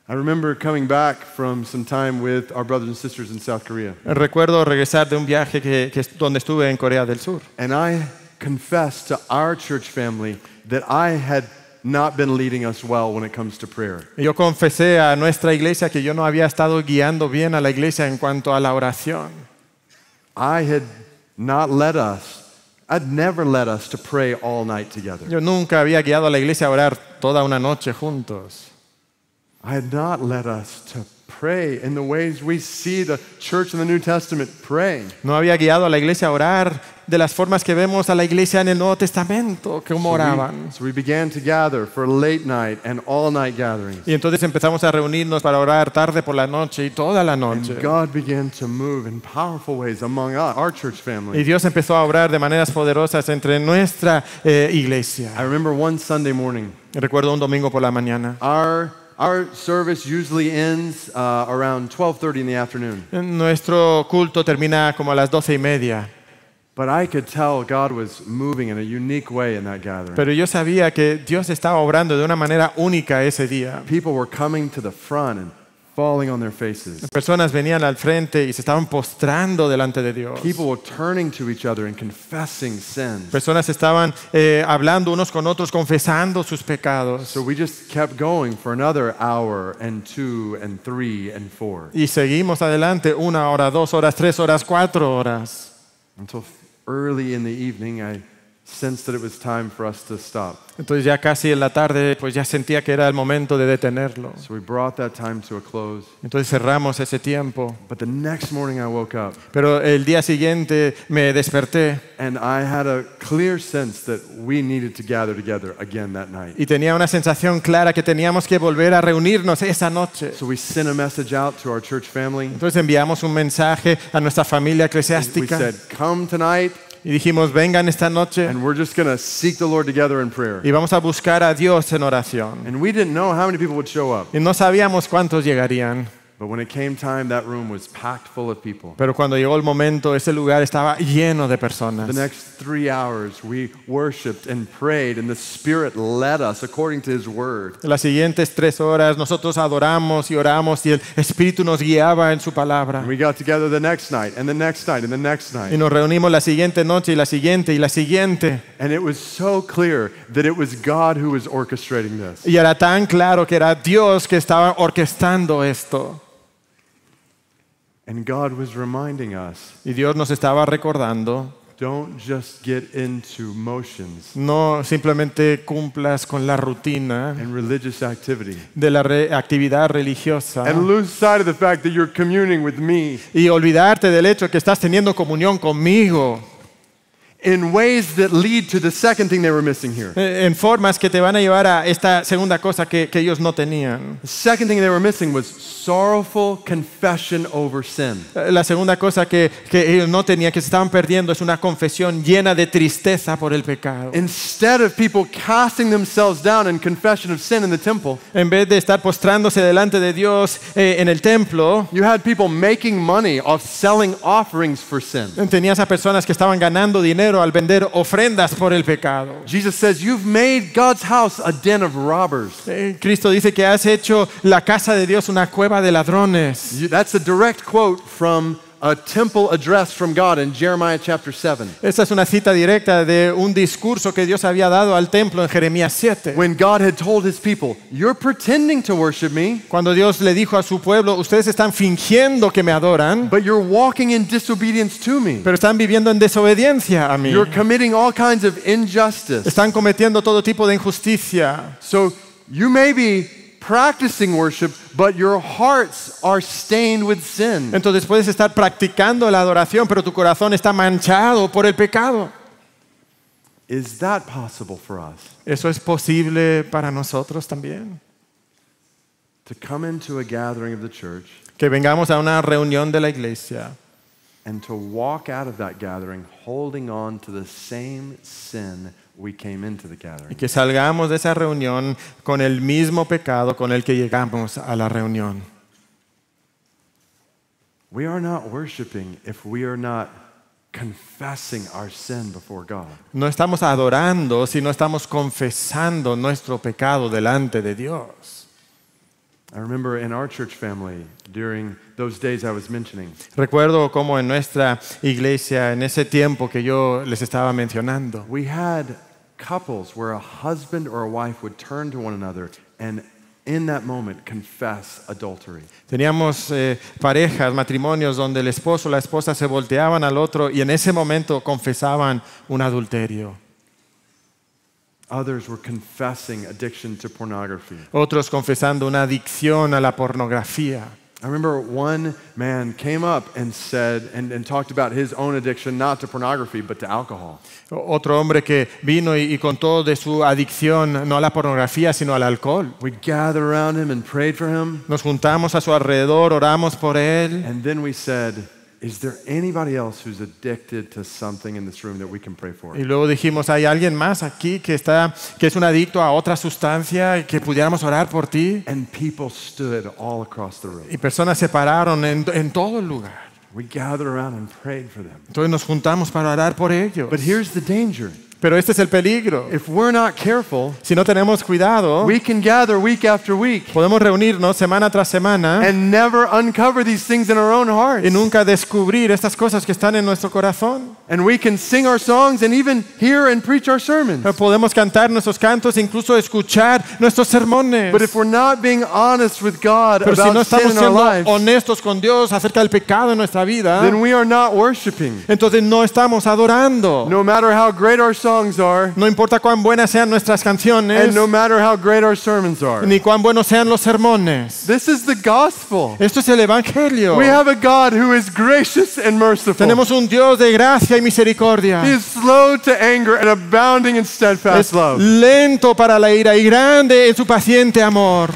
I remember coming back from some time with our brothers and sisters in South Korea, Recuerdo regresar de un viaje donde estuve en Corea del Sur. and I confessed to our church family that I had not been leading us well when it comes to prayer. Y yo confesé a nuestra iglesia que yo no había estado guiando bien a la iglesia en cuanto a la oración. I had not led us, I'd never led us to pray all night together. Yo nunca había guiado a la iglesia a orar toda una noche juntos. I had not led us to pray in the ways we see the church in the New Testament praying. No había guiado a la iglesia a orar de las formas que vemos a la iglesia en el Nuevo Testamento, como oraban. So we began to gather for late night and all night gatherings. Y entonces empezamos a reunirnos para orar tarde por la noche y toda la noche. And God began to move in powerful ways among our church Y family. Dios empezó a obrar de maneras poderosas entre nuestra iglesia. I remember one Sunday morning, Recuerdo un domingo por la mañana. our service usually ends around 12:30 in the afternoon. Nuestro culto termina como a las 12:30. But I could tell God was moving in a unique way in that gathering. Pero yo sabía que Dios estaba obrando de una manera única ese día. People were coming to the front and falling on their faces. Personas venían al frente y se estaban postrando delante de Dios. People were turning to each other and confessing sins. Personas estaban hablando unos con otros, confesando sus pecados. So we just kept going for another hour and 2 and 3 and 4. Y seguimos adelante 1 hora, 2 horas, 3 horas, 4 horas. until early in the evening, I sensed that it was time for us to stop. Entonces ya casi en la tarde, pues ya sentía que era el momento de detenerlo. So we brought that time to a close. Entonces cerramos ese tiempo. But the next morning I woke up Pero el día siguiente me desperté and I had a clear sense that we needed to gather together again that night. y tenía una sensación clara que teníamos que volver a reunirnos esa noche. So we sent a message out to our church family. Entonces enviamos un mensaje a nuestra familia We eclesiástica said, come tonight y dijimos, vengan esta noche and we're just going to seek the Lord together in prayer. y vamos a buscar a Dios en oración. And we didn't know how many people would show up. Y no sabíamos cuántos llegarían, But when it came time, that room was packed full of people. pero cuando llegó el momento, ese lugar estaba lleno de The personas. next 3 hours, we worshiped and prayed, and the Spirit led us according to His Word. Las siguientes 3 horas nosotros adoramos y oramos y el Espíritu nos guiaba en su palabra. And we got together the next night, and the next night, and the next Y night. nos reunimos la siguiente noche y la siguiente y la siguiente. And it was so clear that it was God who was orchestrating this. Y era tan claro que era Dios que estaba orquestando esto. And God was reminding us, Y Dios nos estaba recordando, don't just get into motions no simplemente cumplas con la rutina and religious activity de la actividad religiosa and lose sight of the fact that you're communing with me y olvidarte del hecho de que estás teniendo comunión conmigo in ways that lead to the second thing they were missing here. en formas que te van a llevar a esta segunda cosa que ellos no tenían. The second thing they were missing was sorrowful confession over sin. La segunda cosa que ellos no tenían, que se estaban perdiendo, es una confesión llena de tristeza por el pecado. Instead of people casting themselves down in confession of sin in the temple, En vez de estar postrándose delante de Dios en el templo, you had people making money off selling offerings for sin. tenías a personas que estaban ganando dinero al vender ofrendas por el pecado. Jesus says, you've made God's house a den of robbers. Cristo dice que has hecho la casa de Dios una cueva de ladrones. That's a direct quote from a temple address from God in Jeremiah chapter 7. Esta es una cita directa de un discurso que Dios había dado al templo en Jeremías 7. When God had told his people, you're pretending to worship me, Cuando Dios le dijo a su pueblo, ustedes están fingiendo que me adoran, but you're walking in disobedience to me. pero están viviendo en desobediencia a mí. You're committing all kinds of injustice. Están cometiendo todo tipo de injusticia. So you may be practicing worship, but your hearts are stained with sin. Entonces puedes estar practicando la adoración, pero tu corazón está manchado por el pecado. Is that possible for us? ¿Eso es posible para nosotros también? To come into a gathering of the church Que vengamos a una reunión de la iglesia and to walk out of that gathering holding on to the same sin we came into the y gathering. que salgamos de esa reunión con el mismo pecado con el que llegamos a la reunión. We are not worshiping if we are not confessing our sin before God. No estamos adorando si no estamos confesando nuestro pecado delante de Dios. I remember in our church family during those days I was mentioning, Recuerdo cómo en nuestra iglesia, en ese tiempo que yo les estaba mencionando, we had couples where a husband or a wife would turn to one another and in that moment confess adultery. teníamos parejas, matrimonios donde el esposo o la esposa se volteaban al otro y en ese momento confesaban un adulterio. Others were confessing addiction to pornography. Otros confesando una adicción a la pornografía. I remember one man came up and said, and talked about his own addiction, not to pornography, but to alcohol. Otro hombre que vino y contó de su adicción no a la pornografía, sino al alcohol. We gathered around him and prayed for him. Nos juntamos a su alrededor, oramos por él. And then we said, is there anybody else who's addicted to something in this room that we can pray for? Y luego dijimos, ¿hay alguien más aquí que es un adicto a otra sustancia y que pudiéramos orar por ti? And people stood all across the room. Y personas se pararon en todo el lugar. We gathered around and prayed for them. Entonces nos juntamos para orar por ellos. But here's the danger. Pero este es el peligro. If we're not careful, Si no tenemos cuidado, we can gather week after week podemos reunirnos semana tras semana and never uncover these things in our own hearts. y nunca descubrir estas cosas que están en nuestro corazón. And we can sing our songs and even hear and preach our sermons. Podemos cantar nuestros cantos, incluso escuchar nuestros sermones. But if we're not being honest with God Pero si no about sin estamos in our siendo lives, honestos con Dios acerca del pecado en nuestra vida, then we are not worshiping. entonces no estamos adorando. No matter how great our songs are, No importa cuán buenas sean nuestras canciones, and no matter how great our sermons are. ni cuán buenos sean los sermones. This is the gospel. Esto es el Evangelio. We have a God who is gracious and merciful. Tenemos un Dios de gracia y misericordia. He is slow to anger and abounding in steadfast Es love. lento para la ira y grande en su paciente amor.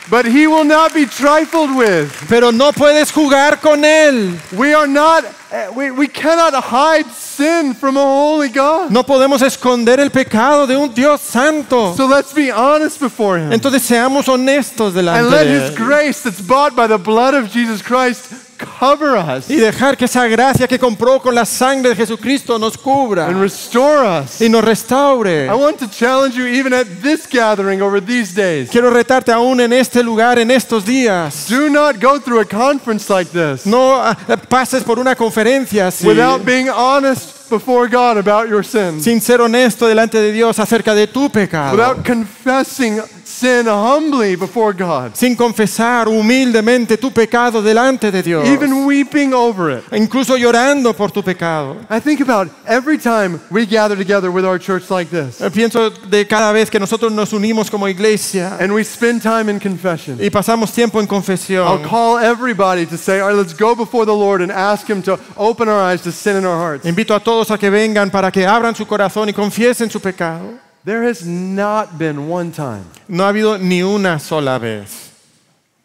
But he will not be trifled with. Pero no puedes jugar con él. We cannot hide sin from a holy God. No podemos esconder el pecado de un Dios santo. So let's be honest before him. Entonces seamos honestos And delante let de his él. grace that's bought by the blood of Jesus Christ cover us Y dejar que esa gracia que compró con la sangre de Jesucristo nos cubra and restore us. y nos restaure. I want to challenge you even at this gathering over these days. Quiero retarte aún en este lugar, en estos días. Do not go through a conference like this No pases por una conferencia así, without being honest before God about your sins, sin ser honesto delante de Dios acerca de tu pecado, without confessing sin humbly before God, sin confesar humildemente tu pecado delante de Dios, even weeping over it. incluso llorando por tu pecado. I think about every time we gather together with our church like this Pienso de cada vez que nosotros nos unimos como iglesia and we spend time in confession. y pasamos tiempo en I'll confesión. call everybody to say, all right, let's go before the Lord and ask him to open our eyes to sin in our hearts. Invito a todos a que vengan para que abran su corazón y confiesen su pecado. There has not been one time No ha habido ni una sola vez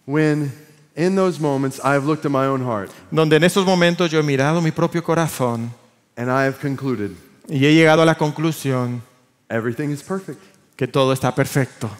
when in those moments I have looked at my own heart donde en estos momentos yo he mirado mi propio corazón and I have concluded y he llegado a la conclusión everything is perfect. que todo está perfecto.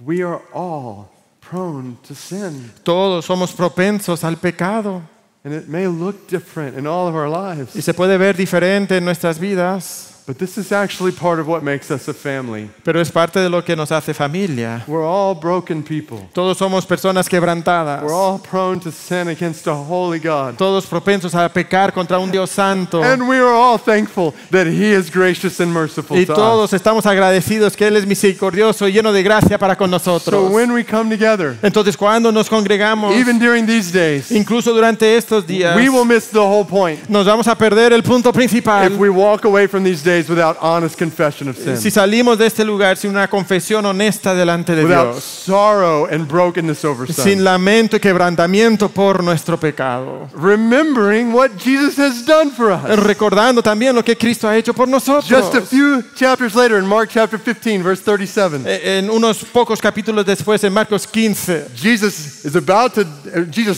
We are all prone to sin. Todos somos propensos al pecado And it may look different in all of our lives. y se puede ver diferente en nuestras vidas, But this is actually part of what makes us a family. pero es parte de lo que nos hace familia. We're all broken people. Todos somos personas quebrantadas. We're all prone to sin against a holy God. Todos propensos a pecar contra un Dios santo. And we are all thankful that He is gracious and merciful Y to us. todos estamos agradecidos que Él es misericordioso y lleno de gracia para con So nosotros. when we come together, Entonces, cuando nos congregamos, even during these days, incluso durante estos días, we will miss the whole point nos vamos a perder el punto principal if we walk away from these days without honest confession of si sin, salimos de este lugar sin una confesión honesta delante de without Dios, sorrow and brokenness over sin sin, lamento y quebrantamiento por nuestro pecado, remembering what Jesus has done for us. recordando también lo que Cristo ha hecho por nosotros. Just a few chapters later, in Mark chapter 15, verse 37, En unos pocos capítulos después, en Marcos 15, Jesus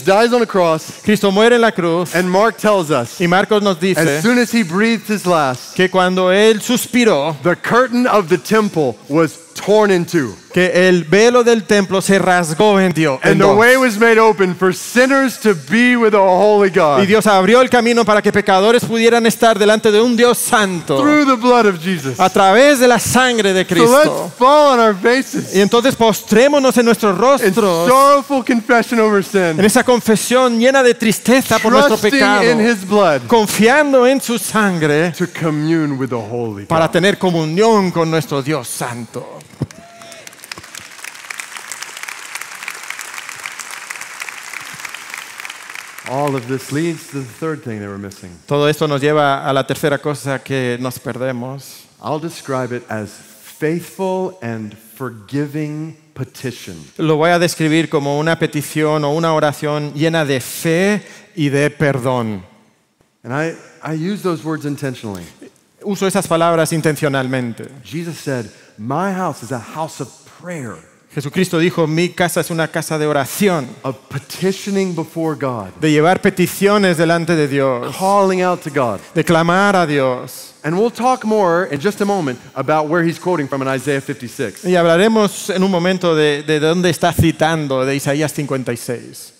dies on a cross, Cristo muere en la cruz and Mark tells us, y Marcos nos dice as soon as he breathed his last, que cuando Él suspiró, the curtain of the temple was torn in two, que el velo del templo se rasgó en and the dos. way was made open for sinners to be with a holy Y God Dios abrió el camino para que pecadores pudieran estar delante de un Dios santo through the blood of Jesus. a través de la sangre de So Cristo. let's fall on our faces Y entonces postrémonos en nuestros in rostros sorrowful confession over en sin, esa confesión llena de tristeza por nuestro trusting pecado, in His blood confiando en su sangre to commune with the holy para God. tener comunión con nuestro Dios santo. All of this leads to the third thing they were missing. Todo esto nos lleva a la tercera cosa que nos perdemos. I'll describe it as faithful and forgiving petition. Lo voy a describir como una petición o una oración llena de fe y de perdón. And I use those words intentionally. Uso esas palabras intencionalmente. Jesus said, "My house is a house of prayer, Jesucristo dijo, mi casa es una casa de oración, of petitioning before God, de llevar peticiones delante de Dios, calling out to God." de clamar a Dios. And we'll talk more in just a moment about where he's quoting from in Isaiah 56. Y hablaremos en un momento de dónde está citando, de Isaías 56.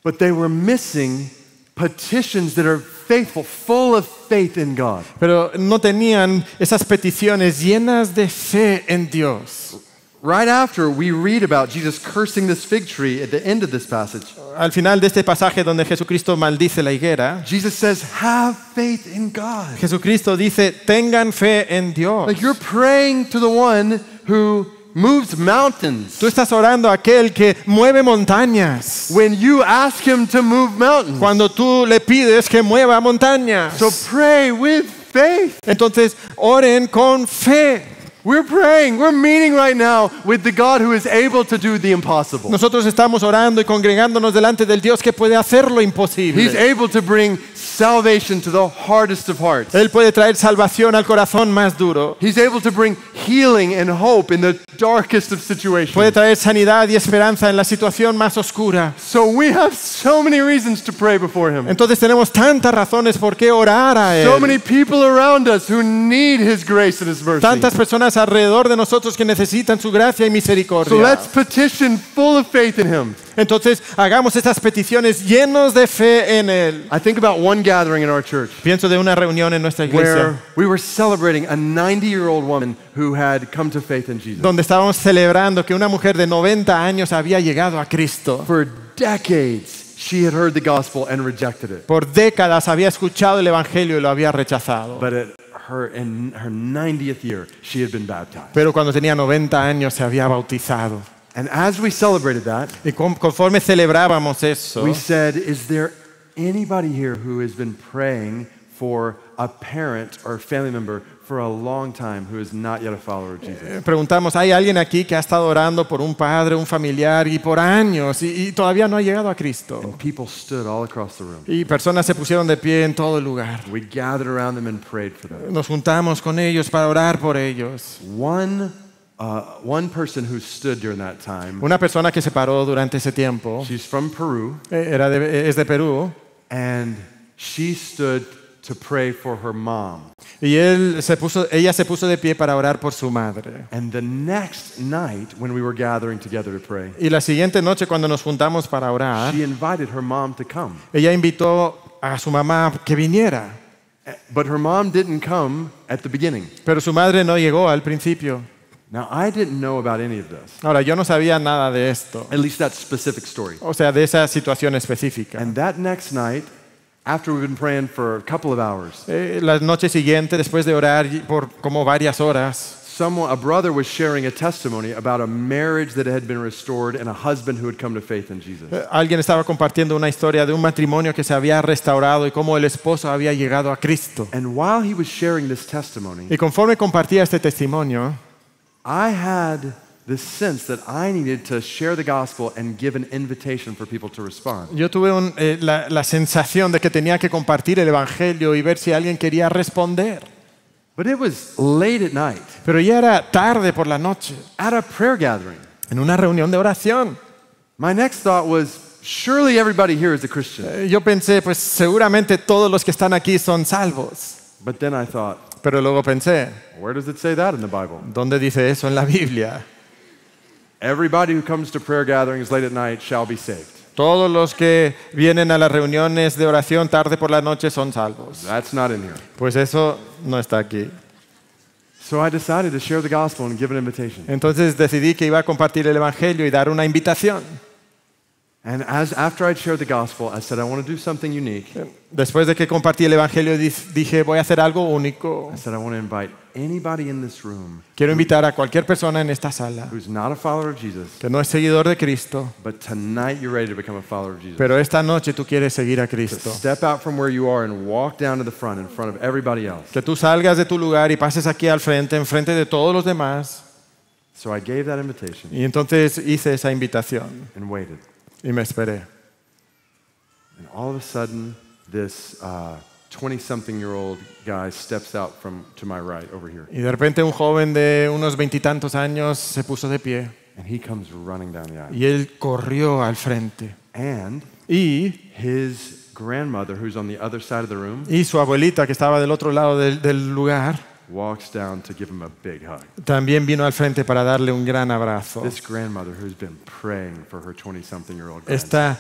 But they were missing petitions that are faithful, full of faith in God. Pero no tenían esas peticiones llenas de fe en Dios. Right after we read about Jesus cursing this fig tree at the end of this passage, Al final de este pasaje donde Jesucristo maldice la higuera, Jesus says, have faith in God. Jesucristo dice, tengan fe en Dios. Like you're praying to the one who moves mountains. Tú estás orando a aquel que mueve montañas. When you ask him to move mountains. Cuando tú le pides que mueva montañas. So pray with faith. Entonces, oren con fe. We're praying, we're meeting right now with the God who is able to do the impossible. Nosotros estamos orando y congregándonos delante del Dios que puede hacer lo He's imposible. able to bring salvation to the hardest of hearts. Él puede traer salvación al corazón más duro. He's able to bring healing and hope in the darkest of situations. Puede traer sanidad y esperanza en la situación más oscura. So we have so many reasons to pray before him. Entonces tenemos tantas razones por qué orar a So Él. many people around us who need his grace and his mercy. Tantas personas alrededor de nosotros que necesitan su gracia y So misericordia. let's petition full of faith in him. Entonces hagamos estas peticiones llenos de fe en Él. I think about one gathering in our church Pienso de una reunión en nuestra where iglesia we were celebrating a 90-year-old woman who had come to faith in Jesus. donde estábamos celebrando que una mujer de 90 años había llegado a Cristo. For decades, she had heard the gospel and rejected it. Por décadas había escuchado el Evangelio y lo había rechazado. But in her 90th year, she had been baptized. Pero cuando tenía 90 años se había bautizado. And as we celebrated that, Y conforme celebrábamos eso, we said, is there anybody here who has been praying for a parent or family member for a long time who is not yet a follower of Jesus? preguntamos, ¿hay alguien aquí que ha estado orando por un padre, un familiar y por años y todavía no ha llegado a Cristo? And people stood all across the room. Y personas se pusieron de pie en todo el lugar. We gathered around them and prayed for them. Nos juntamos con ellos para orar por ellos. One person who stood during that time, Una persona que se paró durante ese tiempo, she's from Peru, es de Perú, and she stood to pray for her mom. y ella se puso de pie para orar por su madre. And the next night, when we were gathering together to pray, Y la siguiente noche cuando nos juntamos para orar, she invited her mom to come. ella invitó a su mamá que viniera, But her mom didn't come at the beginning. pero su madre no llegó al principio. Now, I didn't know about any of this, Ahora, yo no sabía nada de esto, at least that specific story. o sea, de esa situación específica. And that next night, after we've been praying for a couple of hours, La noche siguiente, después de orar por como varias horas, a brother was sharing a testimony about a marriage that had been restored and a husband who had come to faith in Jesus. alguien estaba compartiendo una historia de un matrimonio que se había restaurado y cómo el esposo había llegado a Cristo. And while he was sharing this testimony, Y conforme compartía este testimonio, I had this sense that I needed to share the gospel and give an invitation for people to respond. yo tuve la sensación de que tenía que compartir el Evangelio y ver si alguien quería responder. But it was late at night, Pero ya era tarde por la noche, at a prayer gathering. en una reunión de oración. My next thought was, surely everybody here is a Christian. Yo pensé, pues seguramente todos los que están aquí son salvos. But then I thought, Pero luego pensé, where does it say that in the Bible? ¿dónde dice eso en la Biblia? Everybody who comes to prayer gatherings late at night shall be saved. Todos los que vienen a las reuniones de oración tarde por la noche son salvos. That's not in here. Pues eso no está aquí. So I decided to share the gospel and give an invitation. Entonces decidí que iba a compartir el Evangelio y dar una invitación. And after I'd shared the gospel, I said, I want to do something unique. Después de que compartí el Evangelio dije, voy a hacer algo único. I said, I want to invite anybody in this room Quiero invitar a cualquier persona en esta sala who's not a follower of Jesus, que no es seguidor de Cristo, but tonight you're ready to become a follower of Jesus. pero esta noche tú quieres seguir a To Cristo. step out from where you are and walk down to the front in front of everybody else. Que tú salgas de tu lugar y pases aquí al frente, en frente de todos los demás. So I gave that invitation Y entonces hice esa invitación and waited. y me esperé. And all of a sudden, this 20-something-year-old guy steps out to my right over here. Y de repente un joven de unos veintitantos años se puso de pie And he comes running down the aisle. y él corrió al frente. And Y his grandmother, who's on the other side of the room, su abuelita, que estaba del otro lado del lugar, walks down to give him a big hug. También vino al frente para darle un gran abrazo. This grandmother who's been praying for her 20-something-year-old grandson. Esta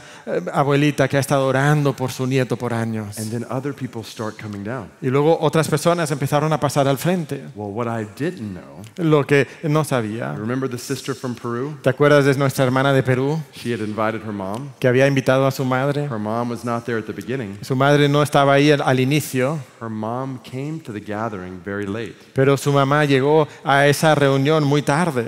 abuelita que ha estado orando por su nieto por años. And then other people start coming down. Y luego otras personas empezaron a pasar al frente. Well, what I didn't know, Lo que no sabía. remember the sister from Peru? ¿Te acuerdas de nuestra hermana de Perú She had invited her mom. que había invitado a su madre? Her mom was not there at the beginning. Su madre no estaba ahí al inicio, Her mom came to the gathering very late. pero su mamá llegó a esa reunión muy tarde.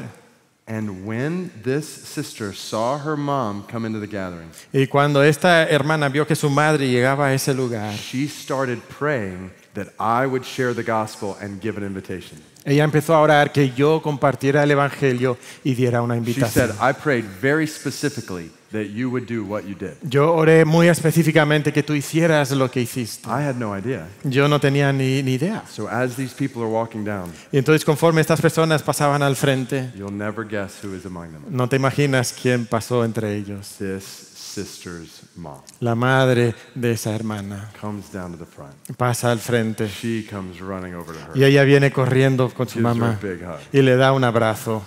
And when this sister saw her mom come into the gathering, Y cuando esta hermana vio que su madre llegaba a ese lugar, she started praying that I would share the gospel and give an invitation. ella empezó a orar que yo compartiera el evangelio y diera una She said, invitación. I prayed very specifically that you would do what you did. Yo oré muy específicamente que tú hicieras lo que hiciste. I had no idea. Yo no tenía ni idea. So as these people are walking down, Y entonces conforme estas personas pasaban al frente, you'll never guess who is among them. no te imaginas quién pasó entre ellos. This sister's mom La madre de esa hermana comes down to the front. pasa al frente She comes running over to her. y ella viene corriendo con su Gives her a mamá big hug. y le da un abrazo.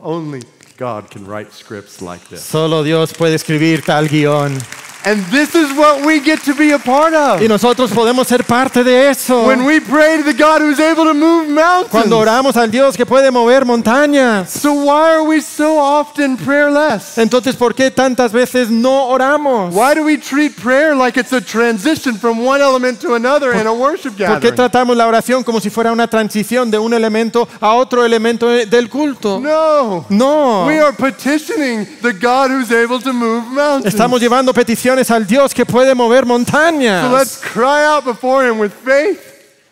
Only God can write scripts like this. Solo Dios puede escribir tal guión. And this is what we get to be a part of. Y nosotros podemos ser parte de eso. When we pray to the God who's able to move mountains. Cuando oramos al Dios que puede mover montañas. So why are we so often prayerless? Entonces, ¿por qué tantas veces no oramos? Why do we treat prayer like it's a transition from one element to another in a worship ¿Por qué gathering? tratamos la oración como si fuera una transición de un elemento a otro elemento del culto? No. No. We are petitioning the God who's able to move mountains. Estamos llevando peticiones al Dios que puede mover So montañas. let's cry out before him with faith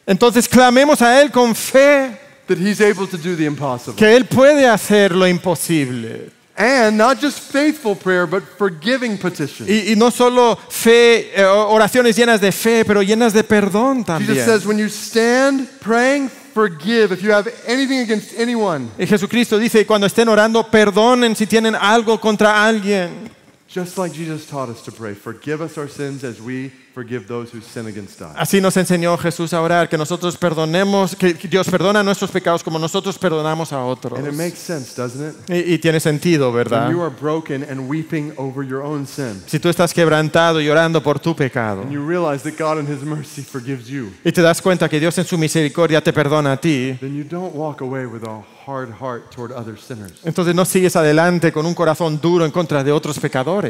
Entonces clamemos a Él con fe that he's able to do the impossible. que Él puede hacer lo imposible. And not just faithful prayer, but forgiving petition. Y no solo fe, oraciones llenas de fe, pero llenas de perdón Jesus también. says, when you stand praying, forgive if you have anything against anyone. Y Jesucristo dice, cuando estén orando, perdonen si tienen algo contra alguien. Just like Jesus taught us to pray, forgive us our sins as we forgive those who sin against us. Así nos enseñó Jesús a orar, que nosotros perdonemos, que Dios perdona nuestros pecados como nosotros perdonamos a otros. And it makes sense, doesn't it? Y tiene sentido, When ¿verdad? you are broken and weeping over your own sin, Si tú estás quebrantado y orando por tu pecado, and you realize that God in his mercy forgives you, y te das cuenta que Dios en su misericordia te perdona a ti, then you don't walk away with a hard heart toward other sinners. entonces no sigues adelante con un corazón duro en contra de otros pecadores,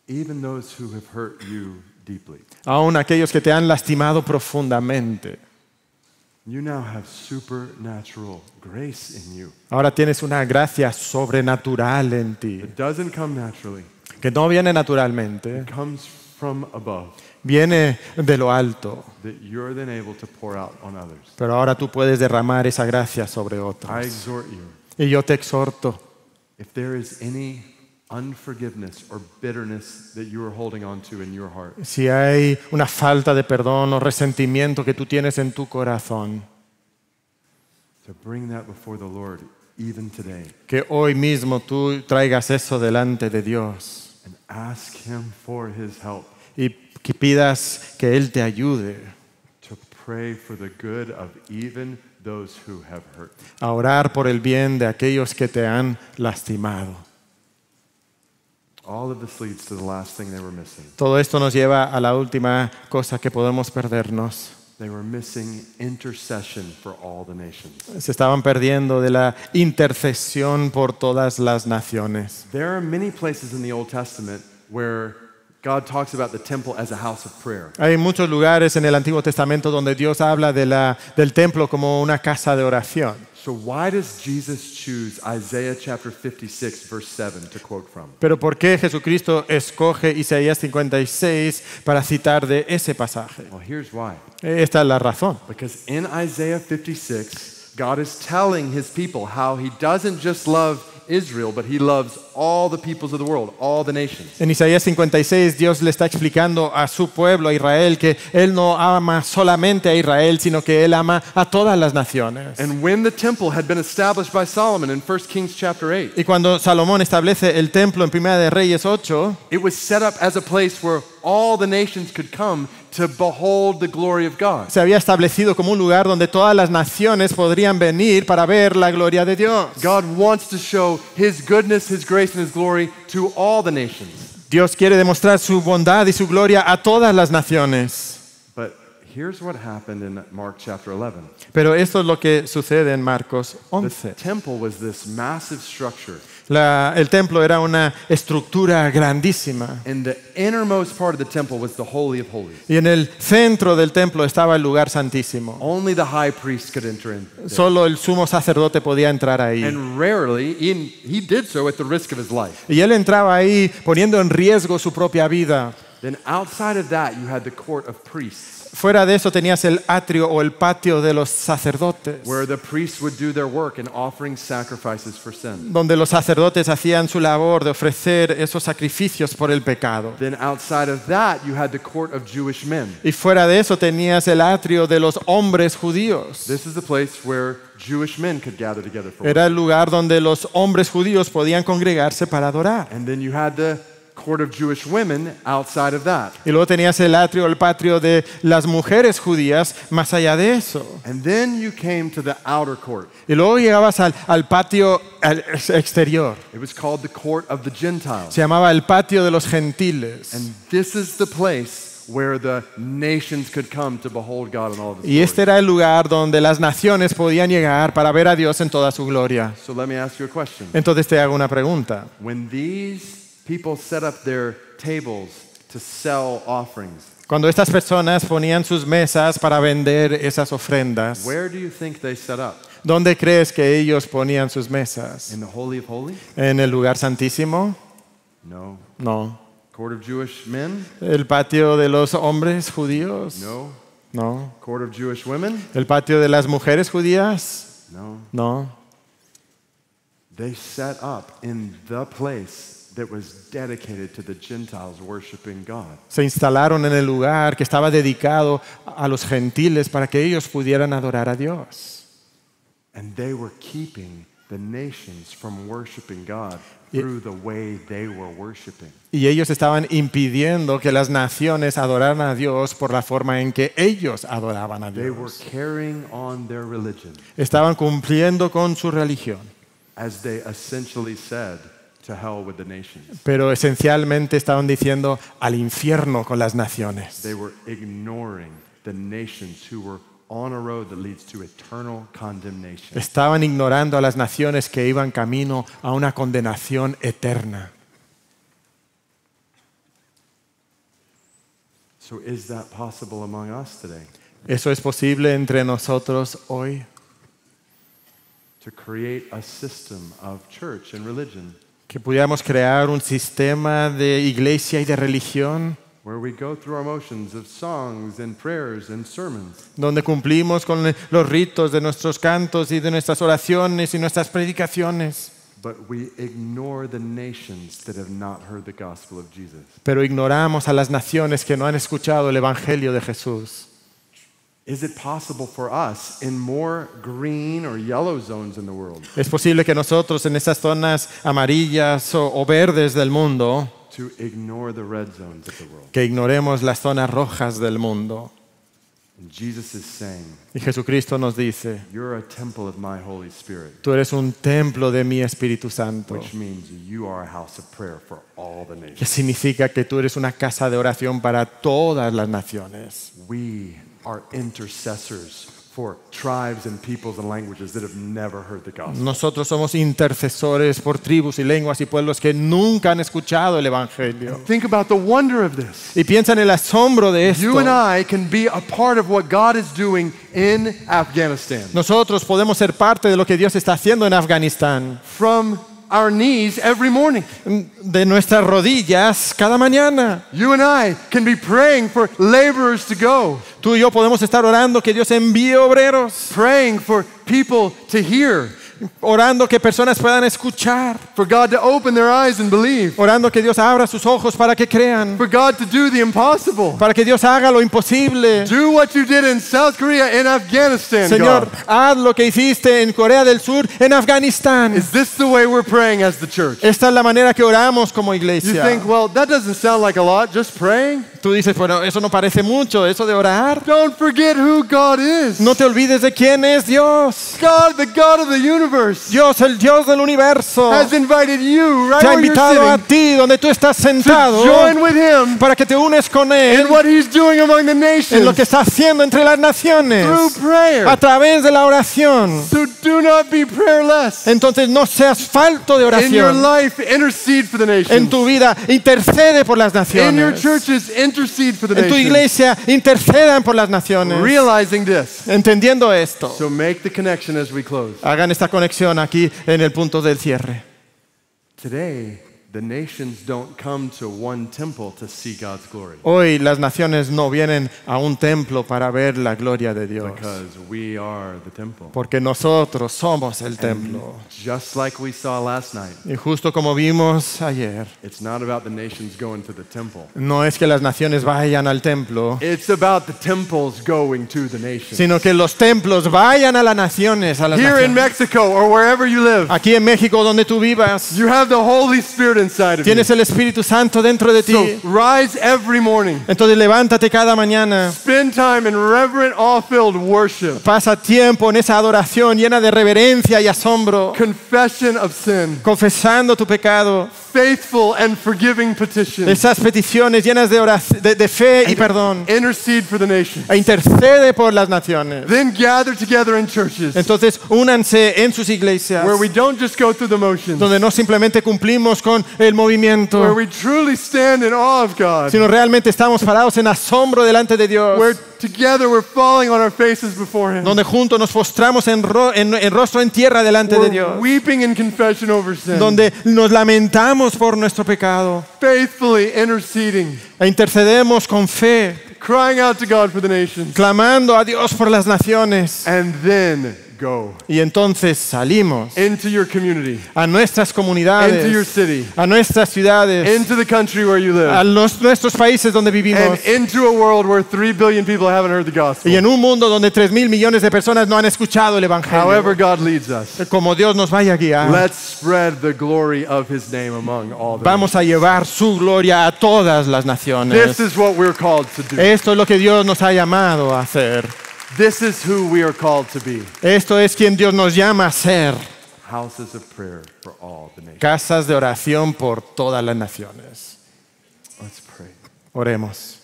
Even those who have hurt you deeply. aun aquellos que te han lastimado profundamente. You now have supernatural grace in you. Ahora tienes una gracia sobrenatural en ti, It doesn't come naturally. que no viene naturalmente, It comes from above, viene de lo alto, that you're then able to pour out on others. pero ahora tú puedes derramar esa gracia sobre I otros. exhort you, Y yo te exhorto, if there is any unforgiveness or bitterness that you are holding on to in your heart, si hay una falta de perdón o resentimiento que tú tienes en tu corazón, to bring that before the Lord even today que hoy mismo tú traigas eso delante de Dios and ask him for his help y que pidas que Él te ayude to pray for the good of even those who have hurt you. a orar por el bien de aquellos que te han lastimado. All of this leads to the last thing they were missing. Todo esto nos lleva a la última cosa que podemos perdernos. They were missing intercession for all the nations. Se estaban perdiendo de la intercesión por todas las naciones. There are many places in the Old Testament where God talks about the temple as a house of prayer. Hay muchos lugares en el Antiguo Testamento donde Dios habla del templo como una casa de oración. So why does Jesus choose Isaiah chapter 56 verse 7 to quote from? Pero ¿por qué Jesucristo escoge Isaías 56 para citar de ese pasaje? Well, here's why. Esta es la razón. Because in Isaiah 56, God is telling his people how he doesn't just love Israel, but he loves all the peoples of the world, all the nations. En Isaías 56 Dios le está explicando a su pueblo, a Israel, que Él no ama solamente a Israel, sino que Él ama a todas las naciones. And when the temple had been established by Solomon in 1 Kings chapter 8, Y cuando Salomón establece el templo en Primera de Reyes 8, it was set up as a place where all the nations could come to behold the glory of God. Se había establecido como un lugar donde todas las naciones podrían venir para ver la gloria de Dios. God wants to show His goodness, His grace, and His glory to all the nations. Dios quiere demostrar su bondad y su gloria a todas las naciones. But here's what happened in Mark chapter 11. Pero esto es lo que sucede en Marcos The 11. temple was this massive structure. El templo era una estructura grandísima. And the innermost part of the temple was the Holy of Holies. Y en el centro del templo estaba el lugar santísimo. Only the high priest could enter in there. Solo el sumo sacerdote podía entrar ahí. And rarely, he did so at the risk of his life. Y él entraba ahí poniendo en riesgo su propia vida. Then outside of that, you had the court of priests, Fuera de eso tenías el atrio o el patio de los sacerdotes, where the priests would do their work in offering sacrifices for sin. donde los sacerdotes hacían su labor de ofrecer esos sacrificios por el pecado. Then outside of that, you had the court of Jewish men. Y fuera de eso tenías el atrio de los hombres judíos. This is the place where Jewish men could gather together for worship. Era el lugar donde los hombres judíos podían congregarse para adorar. And then you had the court of Jewish women outside of that. Y luego tenías el atrio, el patio de las mujeres judías más allá de eso. And then you came to the outer court. Y luego llegabas al patio exterior. It was called the court of the Gentiles. Se llamaba el patio de los gentiles. And this is the place where the nations could come to behold God in all of His Y este glory. era el lugar donde las naciones podían llegar para ver a Dios en toda su gloria. So let me ask you a question. Entonces te hago una pregunta. When these people set up their tables to sell offerings, Cuando estas personas ponían sus mesas para vender esas ofrendas, where do you think they set up? ¿dónde crees que ellos ponían sus mesas? In the Holy of Holies? ¿En el lugar santísimo? No. No. Court of Jewish men? ¿El patio de los hombres judíos? No. No. Court of Jewish women? ¿El patio de las mujeres judías? No. No. They set up in the place that was dedicated to the Gentiles worshiping God. Se instalaron en el lugar que estaba dedicado a los gentiles para que ellos pudieran adorar a Dios. And they were keeping the nations from worshiping God through the way they were worshiping. Y ellos estaban impidiendo que las naciones adoraran a Dios por la forma en que ellos adoraban a They were Dios. carrying on their religion Estaban cumpliendo con su religión, as they essentially said, to hell with the nations. pero esencialmente estaban diciendo al infierno con las naciones. They were ignoring the nations who were on a road that leads to eternal condemnation. Estaban ignorando a las naciones que iban camino a una condenación eterna. So is that possible among us today? ¿Eso es posible entre nosotros hoy? To create a system of church and religion Que pudiéramos crear un sistema de iglesia y de religión where we go through our motions of songs and prayers and sermons, donde cumplimos con los ritos de nuestros cantos y de nuestras oraciones y nuestras predicaciones, but we ignore the nations that have not heard the gospel of Jesus. pero ignoramos a las naciones que no han escuchado el Evangelio de Jesús. Is it possible for us in more green or yellow zones in the world Es posible que nosotros en esas zonas amarillas o verdes del mundo, to ignore the red zones of the world? que ignoremos las zonas rojas del mundo. And Jesus is saying, Y Jesucristo nos dice, you're a temple of my Holy Spirit, tú eres un templo de mi Espíritu Santo, which means you are a house of prayer for all the que nations. significa que tú eres una casa de oración para todas las naciones. We are intercessors for tribes and peoples and languages that have never heard the gospel. Nosotros somos intercesores por tribus y lenguas y pueblos que nunca han escuchado el Evangelio. Think about the wonder of this. Y piensa en el asombro de esto. You and I can be a part of what God is doing in Afghanistan. Nosotros podemos ser parte de lo que Dios está haciendo en Afganistán. From our knees every morning. De nuestras rodillas cada mañana. You and I can be praying for laborers to go, Tú y yo podemos estar orando que Dios envíe obreros. praying for people to hear, orando que personas puedan escuchar, for God to open their eyes and believe, orando que Dios abra sus ojos para que crean, for God to do the impossible. para que Dios haga lo imposible. Do what you did in South Korea and Afghanistan, Señor, God. haz lo que hiciste en Corea del Sur, en Afganistán. Is this the way we're praying as the church? Esta es la manera que oramos como You iglesia. think, well, that doesn't sound like a lot, just praying. Tú dices, bueno, eso no parece mucho, eso de orar. Don't forget who God is. No te olvides de quién es Dios. God, the God of the universe, Dios, el Dios del universo, has invited you right te ha where you're invitado a sitting ti, donde tú estás to sentado, join with Him para que te unes con Él in what He's doing among the en nations lo que está haciendo entre las naciones, through prayer. a través de la oración. So do not be prayerless. Entonces no seas falto de In your oración. life, intercede for the En nations. tu vida, intercede por las In your naciones. churches, intercede for the En tu nations. iglesia, intercedan por las naciones. Realizing this. Entendiendo esto, So make the connection as we close. hagan esta conexión aquí en el punto del cierre. Today, the nations don't come to one temple to see God's glory Hoy las naciones no vienen a un templo para ver la gloria de Dios, because we are the temple. porque nosotros somos el templo. Just like we saw last night, Y justo como vimos ayer, it's not about the nations going to the temple. no es que las naciones vayan al templo, It's about the temples going to the nations. sino que los templos vayan a las naciones. Here in Mexico or wherever you live, Aquí en México, donde tú vivas, you have the Holy Spirit inside of you. tienes el Espíritu Santo dentro de ti. So rise every morning. Entonces levántate cada mañana. Spend time in reverent, awe-filled worship. Pasa tiempo en esa adoración llena de reverencia y asombro, Confession of sin. confesando tu pecado, Faithful and forgiving petitions. esas peticiones llenas de fe y perdón, Intercede for the nations. e intercede por las naciones. Then gather together in churches Entonces únanse en sus iglesias, where we don't just go through the motions, donde no simplemente cumplimos con el where movimiento, we truly stand in awe of God, sino realmente estamos parados en asombro delante de Dios, where together we're falling on our faces before Him, donde juntos nos postramos en rostro en tierra delante de we're Dios, weeping in confession over sin, donde nos lamentamos por nuestro pecado faithfully interceding, e intercedemos con fe, crying out to God for the nations, clamando a Dios por las naciones. and then go Y entonces salimos into your community, a nuestras into your comunidades, city, a nuestras ciudades, into the country where you a live, nuestros países donde and vivimos, into a world where 3 billion people haven't heard the gospel. y en un mundo donde 3.000 millones de personas no han escuchado el Evangelio. However God leads us, Como Dios nos vaya a guiar, let's spread the glory of His name among all the vamos a llevar su gloria a todas las naciones. This is what we're called to do. Esto es lo que Dios nos ha llamado a hacer. This is who we are called to be. Esto es quien Dios nos llama a ser. Houses of prayer for all the nations. Casas de oración por todas las naciones. Let's pray. Oremos.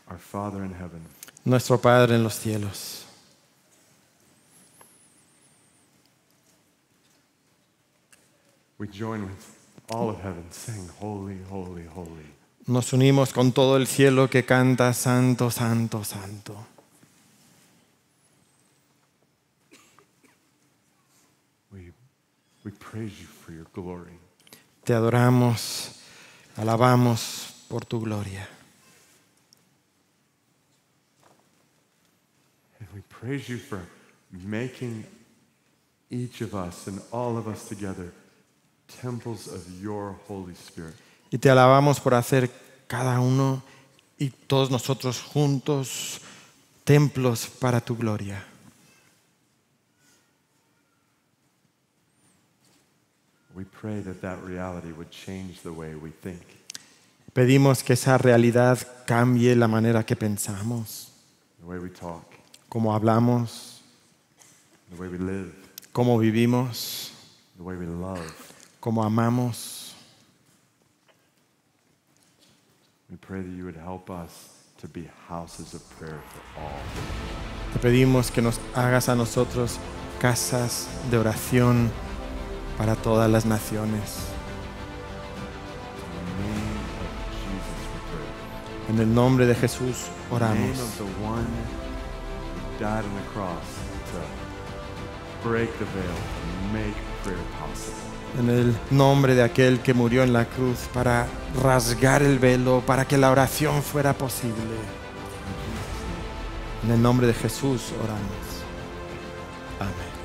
Our Father in heaven, Nuestro Padre en los cielos, we join with all of heaven, saying, Holy, holy, holy. nos unimos con todo el cielo que canta Santo, Santo, Santo. We praise you for your glory. Te adoramos, alabamos por tu gloria. And we praise you for making each of us and all of us together temples of your Holy Spirit. Y te alabamos por hacer cada uno y todos nosotros juntos templos para tu gloria. We pray that that reality would change the way we think, Pedimos que esa realidad cambie la manera que pensamos, the way we talk, cómo hablamos, the way we live, cómo vivimos, the way we love. cómo amamos. We pray that you would help us to be houses of prayer for all. Te pedimos que nos hagas a nosotros casas de oración para todas las naciones. In the name of Jesus, we pray. En el nombre de Jesús In the oramos. name of the one who died on the cross to break the veil and make prayer possible. En el nombre de aquel que murió en la cruz para rasgar el velo, para que la oración fuera posible. En el nombre de Jesús oramos. Amén.